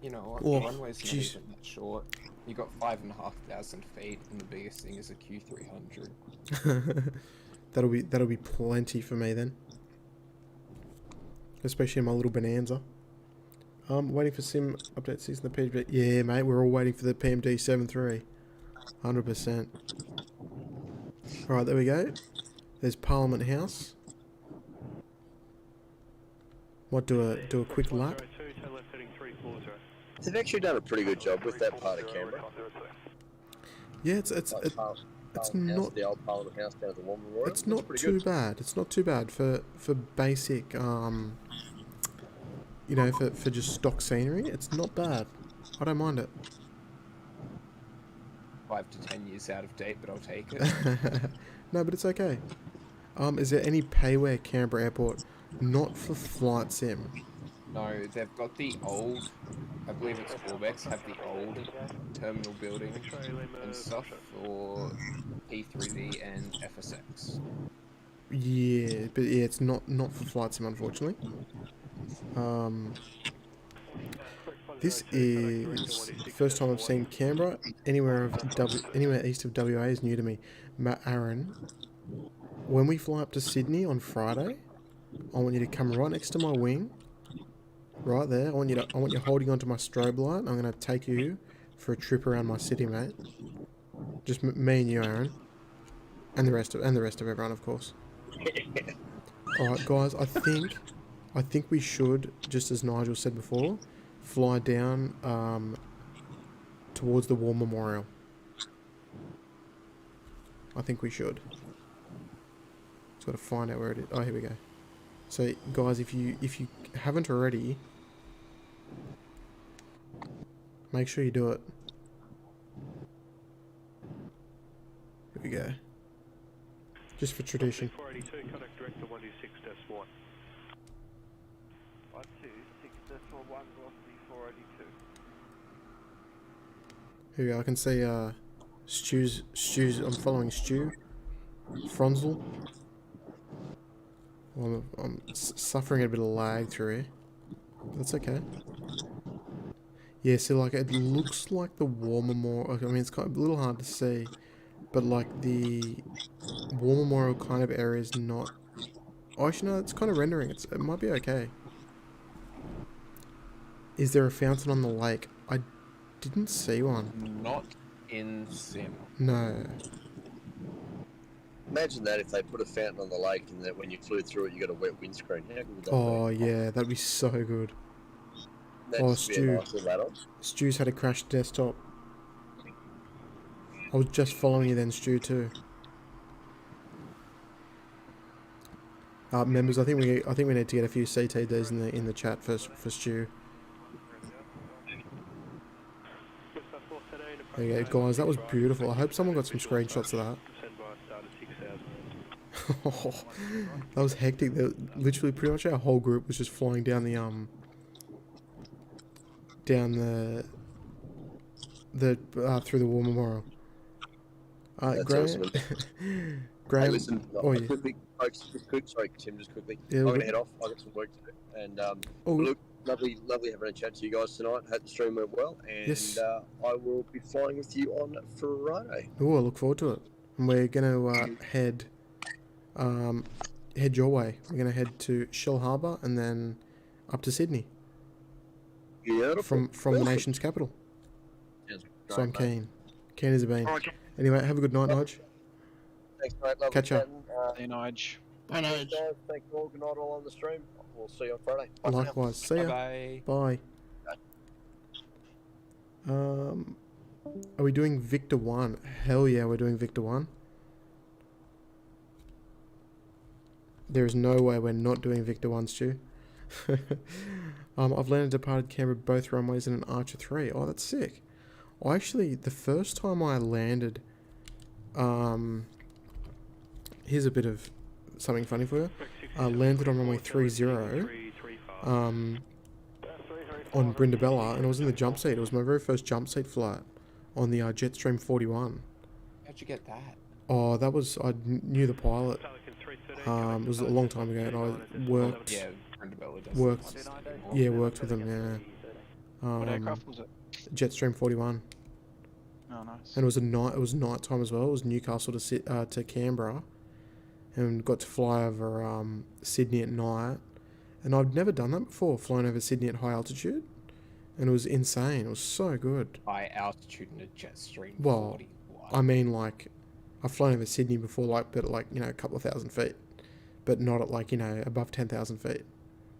You know what? Oh, the runway's not jeez. even that short. You got 5,500 feet, and the biggest thing is a Q300. That'll be plenty for me then. Especially in my little Bonanza. Waiting for sim update 6 in the page, but yeah, mate, we're all waiting for the PMD 7.3. 100%. Alright, there we go. There's Parliament House. Might do a quick lap. They've actually done a pretty good job with that part of Canberra. Yeah, it's not the old Parliament House down at the War Memorial. It's not too bad. It's not too bad for basic you know, for just stock scenery. It's not bad. I don't mind it. 5 to 10 years out of date, but I'll take it. No, but it's okay. Is there any payware Canberra Airport? Not for flight sim. No, they've got the old, I believe it's Orbx, have the old terminal building and stuff for P3D and FSX. Yeah, but yeah, it's not for flight sim, unfortunately. This is the first time I've seen Canberra. Anywhere east of WA is new to me. Aaron, when we fly up to Sydney on Friday, I want you to come right next to my wing, right there. I want you holding onto my strobe light. I'm gonna take you for a trip around my city, mate. Just me and you, Aaron, and the rest of everyone, of course. All right, guys. I think we should, just as Nigel said before, fly down towards the War Memorial. I think we should. Just got to find out where it is. Oh, here we go. So, guys, if you haven't already, make sure you do it. Here we go. Just for tradition. 482, contact director 126.1. 126.1, velocity 482. Here we go. I can see Stu's. I'm following Stu. Fronzel. Well, I'm suffering a bit of lag through here. But that's okay. Yeah, so like it looks like the War Memorial. I mean, it's kind of a little hard to see, but like the War Memorial kind of area is not. Oh, actually, no, it's kind of rendering. It might be okay. Is there a fountain on the lake? I didn't see one. Not in sim. No. Imagine that if they put a fountain on the lake and that when you flew through it, you got a wet windscreen. How good would that Oh be? yeah, that'd be so good. That'd Oh, just be a Stu. nice little add-on. Stu's had a crashed desktop. I was just following you then, Stu, too. Members, I think we need to get a few CTDs in the chat for Stu. There you go, guys. That was beautiful. I hope someone got some screenshots of that. That was hectic. Literally, pretty much our whole group was just flying down the through the War Memorial. That's Graham. awesome. Graham. Hey, listen, Oh yeah. quickly, folks, sorry, Tim, just quickly. Yeah, I'm all going good. to head off. I've got some work to do. And Oh, look, lovely having a chat to you guys tonight. Hope the stream went well. And Yes. I will be flying with you on Friday. oh, I look forward to it. And we're gonna head your way. We're gonna head to Shelharbour and then up to Sydney Beautiful. from the nation's capital. Sounds So I'm great, mate. keen as a bean. Anyway, have a good night, Nige. Thanks, mate. Lovely Catch ya. chatting. Hey, Nige. Bye, Thanks, guys. Thanks all. Good night all on the stream. We'll see you on Friday. Bye for now. Likewise. See ya. Bye. Bye. Are we doing Victor 1? Hell yeah, we're doing Victor 1. There is no way we're not doing Victor 1, Stu. I've landed departed Canberra both runways in an Archer 3. Oh, that's sick. Actually, the first time I landed, here's a bit of something funny for you. I landed on runway 30, on Brindabella, and I was in the jump seat. It was my very first jump seat flight on the Jetstream 41. How'd you get that? Oh, I knew the pilot. It was a long time ago, and I worked with him. Yeah. What aircraft was it? Jetstream 41. Oh, nice. And it was night time as well. It was Newcastle to Canberra, and got to fly over Sydney at night. And I've never done that before, flying over Sydney at high altitude, and it was insane. It was so good. High altitude in a Jetstream. Well, 41. I mean, like, I've flown over Sydney before, but at a couple of thousand feet, but not at above 10,000 feet.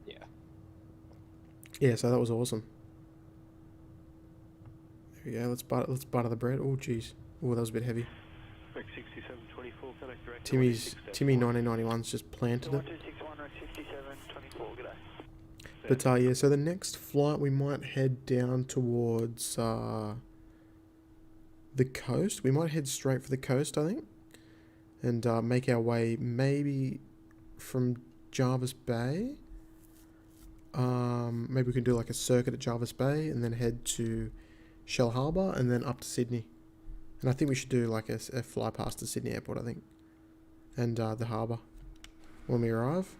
Yeah. Yeah, so that was awesome. There we go. Let's butter the bread. Oh, jeez. Oh, that was a bit heavy. Timmy 1991's just planted it. But yeah, so the next flight we might head down towards the coast. We might head straight for the coast, I think, and make our way maybe from Jervis Bay Maybe we can do like a circuit at Jervis Bay and then head to Shelharbour and then up to Sydney. And I think we should do like a fly past the Sydney airport, I think. And the harbour when we arrive.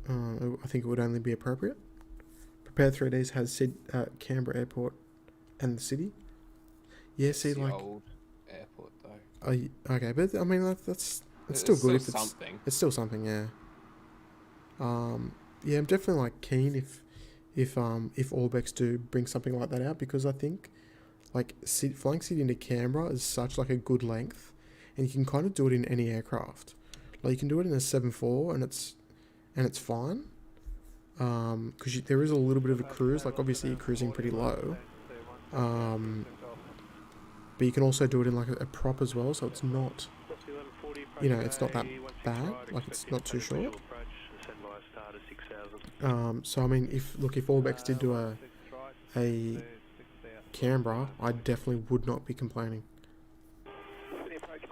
I think it would only be appropriate. Prepare 3 days has Canberra Airport and the city. Yeah, see, the like old airport though. Okay, but I mean that's still good. If something. It's still something, yeah. Yeah, I'm definitely like keen if Orbx do bring something like that out, because I think like flying City into Canberra is such like a good length, and you can kind of do it in any aircraft. Like you can do it in a 747 and it's fine. Because there is a little bit of a cruise. Like obviously you're cruising pretty low. But you can also do it in like a prop as well, so it's not, you know, it's not that bad. Like it's not too short. So I mean, if Orbx did do a Canberra, I definitely would not be complaining.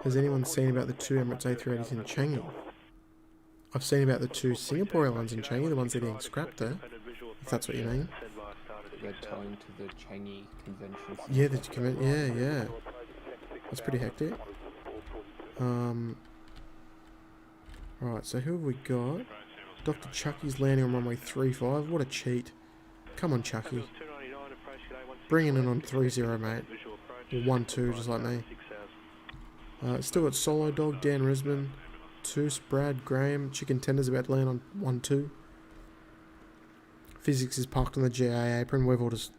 Has anyone seen about the 2 Emirates A380s in Changi? I've seen about the 2 Singapore Airlines in Changi, the ones that are getting scrapped there, if that's what you mean. They're towing to the Changi convention. Yeah, yeah. That's pretty hectic. Right, so who have we got? Dr. Chucky's landing on runway 35. What a cheat. Come on, Chucky. Bringing it on 30, mate. Or 1-2, just like me. Still got Solo Dog, Dan Risman, Toos, Brad, Graham. Chicken Tender's about to land on 1-2. Physics is parked on the GA apron. We've all just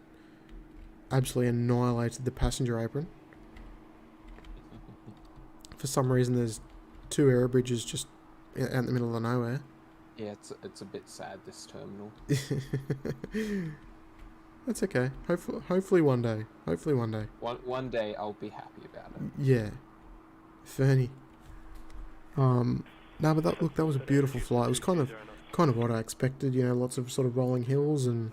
absolutely annihilated the passenger apron. For some reason, there's 2 air bridges just out in the middle of nowhere. Yeah, it's a bit sad, this terminal. That's okay. Hopefully one day. Hopefully one day. One day I'll be happy about it. Yeah. Fernie. No, but that was a beautiful flight. It was kind of what I expected. You know, lots of sort of rolling hills and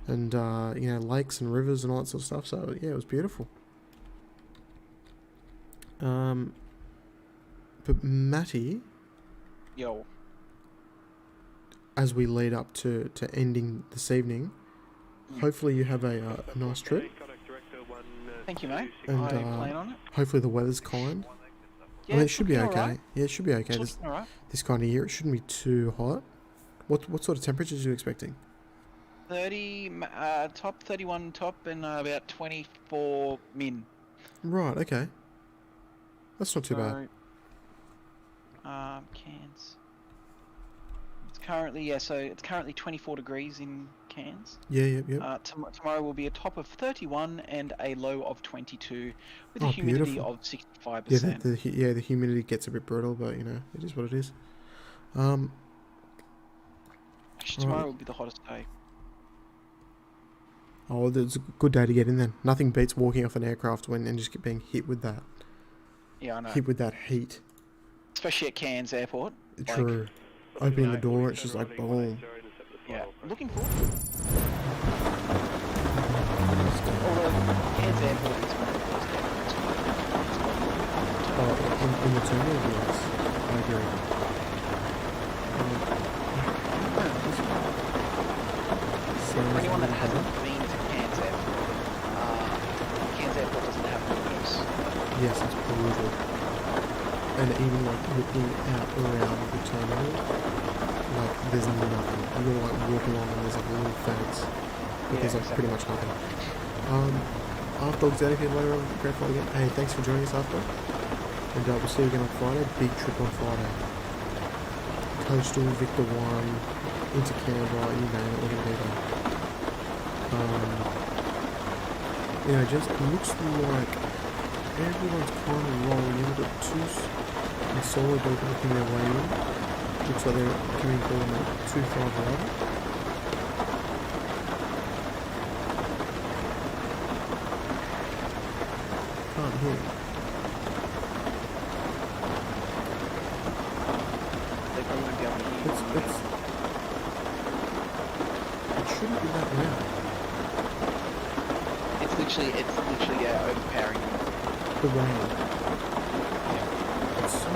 you know, lakes and rivers and all that sort of stuff. So yeah, it was beautiful. But Matty. Yo. As we lead up to ending this evening, hopefully you have a nice trip. Thank you, mate. And I plan on it. Hopefully the weather's kind. Yeah, I mean, it should be okay. Right. Yeah, it should be okay. Right. This kind of year, it shouldn't be too hot. What sort of temperatures are you expecting? 30 top, 31 top, and about 24 min. Right. Okay. That's not too bad. Cairns. It's currently 24 degrees in Cairns. Yeah. Tomorrow will be a top of 31 and a low of 22 with a humidity beautiful. of 65%. Yeah, the humidity gets a bit brutal, but you know, it is what it is. Actually, tomorrow will be the hottest day. Oh, it's a good day to get in then. Nothing beats walking off an aircraft and just being hit with that. Yeah, I know. Hit with that heat. Especially at Cairns Airport. True. Opening the door, it's just like boom. Yeah, looking forward to it. Although Cairns Airport is one of the best airports. Oh, in the terminal, yes. I agree. For anyone that hasn't been to Cairns Airport, Cairns Airport doesn't have windows. Yes, it's brutal. And even like looking out around the terminal, like there's nothing. You're like walking along and there's like a little fence, but there's like pretty much nothing. After Aviation later on, great flight again. Hey, thanks for joining us after, and we'll see you again on Friday. Big trip on Friday. Coastal, Victor 1, into Canberra, you name it, we're gonna be there. You know, just looks like everyone's kind of rolling in. We've got Toos and Solo Dog looking their way in. Looks like they're coming for them at 251. Can't hear. It shouldn't be that loud. It's literally overpowering. The rain. It's so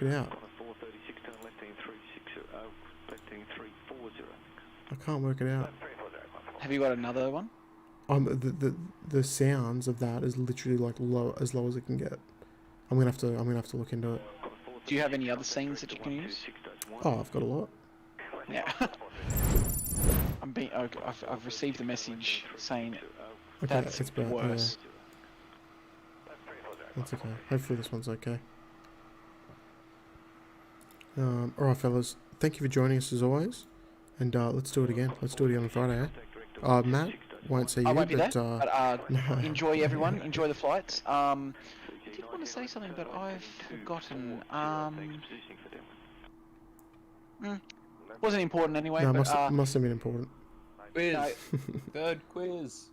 work it out. 436, turn left heading 360, left heading 340. I can't work it out. Have you got another one? The sounds of that is literally like low as it can get. I'm gonna have to look into it. Do you have any other scenes that you can use? Oh, I've got a lot. Yeah. I've received a message saying Okay, that's it's bad. worse. Yeah. That's okay. Hopefully this one's okay. Alright fellas, thank you for joining us as always. And let's do it again. Let's do it again on Friday, eh? Matt, won't see you, I won't be but, there, but no. enjoy everyone, enjoy the flights. Did want to say something, but I've forgotten. Wasn't important anyway. No, but, must have been important. Quiz. No. Third quiz.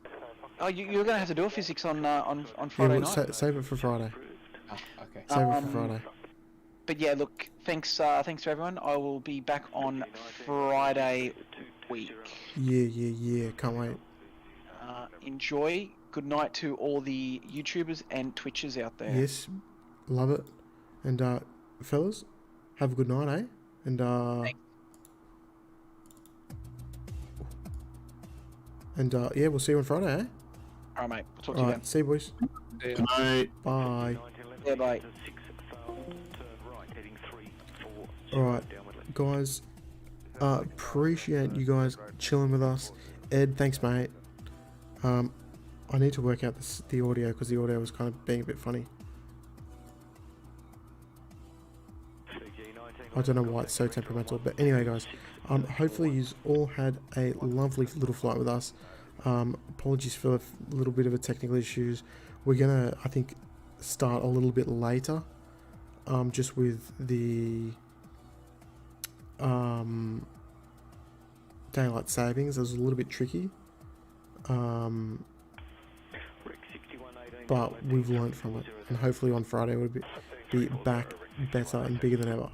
Oh, you're going to have to do a physics on Yeah, Friday well, night. save it for Friday. Ah, okay. Save it for Friday. But yeah, look, thanks to everyone. I will be back on Friday week. Yeah. Can't wait. Enjoy. Good night to all the YouTubers and Twitchers out there. Yes, love it. And fellas, have a good night, eh? And yeah, we'll see you on Friday, eh? Alright, mate. We'll talk to you then. See you, boys. Yeah. Good night. Bye. Yeah, bye. Alright, guys. Appreciate you guys chilling with us. Ed, thanks, mate. I need to work out the audio because the audio was kind of being a bit funny. I don't know why it's so temperamental, but anyway, guys. Hopefully you all had a lovely little flight with us. Apologies for a little bit of a technical issues. We're gonna, I think, start a little bit later. Just with the daylight savings. It was a little bit tricky. But we've learned from it, and hopefully on Friday we'll be back better and bigger than ever.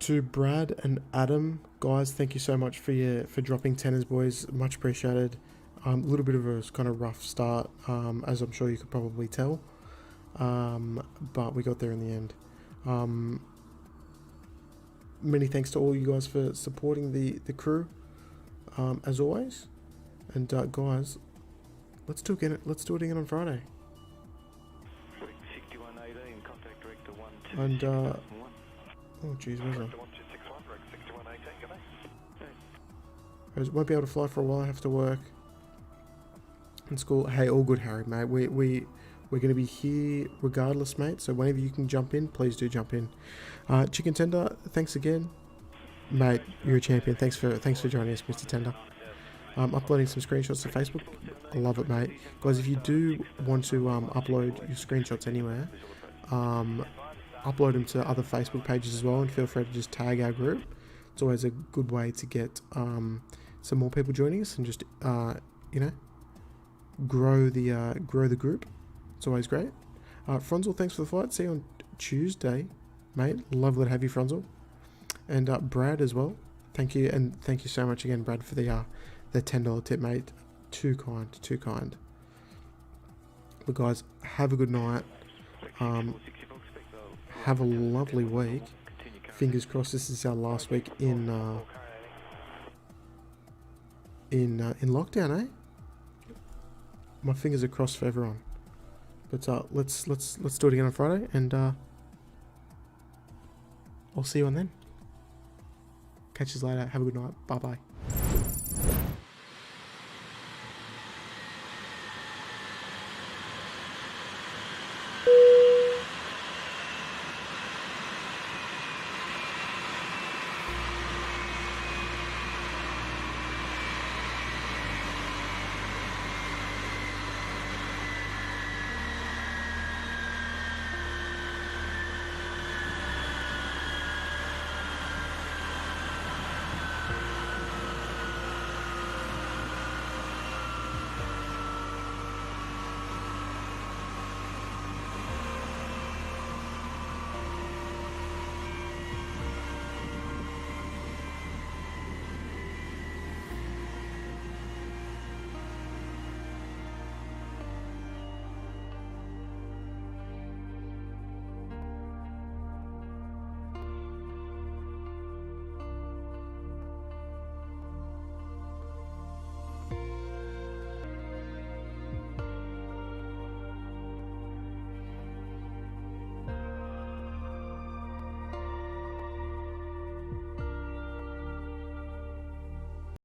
To Brad and Adam, guys, thank you so much for dropping tenors, boys. Much appreciated. A little bit of a kind of rough start, as I'm sure you could probably tell, but we got there in the end. Many thanks to all you guys for supporting the crew, as always. And guys, let's do it again on Friday. And oh jeez, where's I won't be able to fly for a while. I have to work in school. Hey, all good, Harry, mate. We're gonna be here regardless, mate. So whenever you can jump in, please do jump in. Chicken Tender, thanks again, mate. You're a champion. Thanks for joining us, Mr. Tender. Uploading some screenshots to Facebook. I love it, mate. Guys, if you do want to upload your screenshots anywhere, upload them to other Facebook pages as well, and feel free to just tag our group. It's always a good way to get some more people joining us and just grow the group. It's always great. Fronzel, thanks for the flight. See you on Tuesday, mate. Lovely to have you, Fronzel. And Brad as well. Thank you, and thank you so much again, Brad, for the $10 tip, mate. Too kind. But guys, have a good night. Have a lovely week. Fingers crossed this is our last week in lockdown, eh? My fingers are crossed for everyone. But let's do it again on Friday, and I'll see you on then. Catch you later. Have a good night. Bye bye.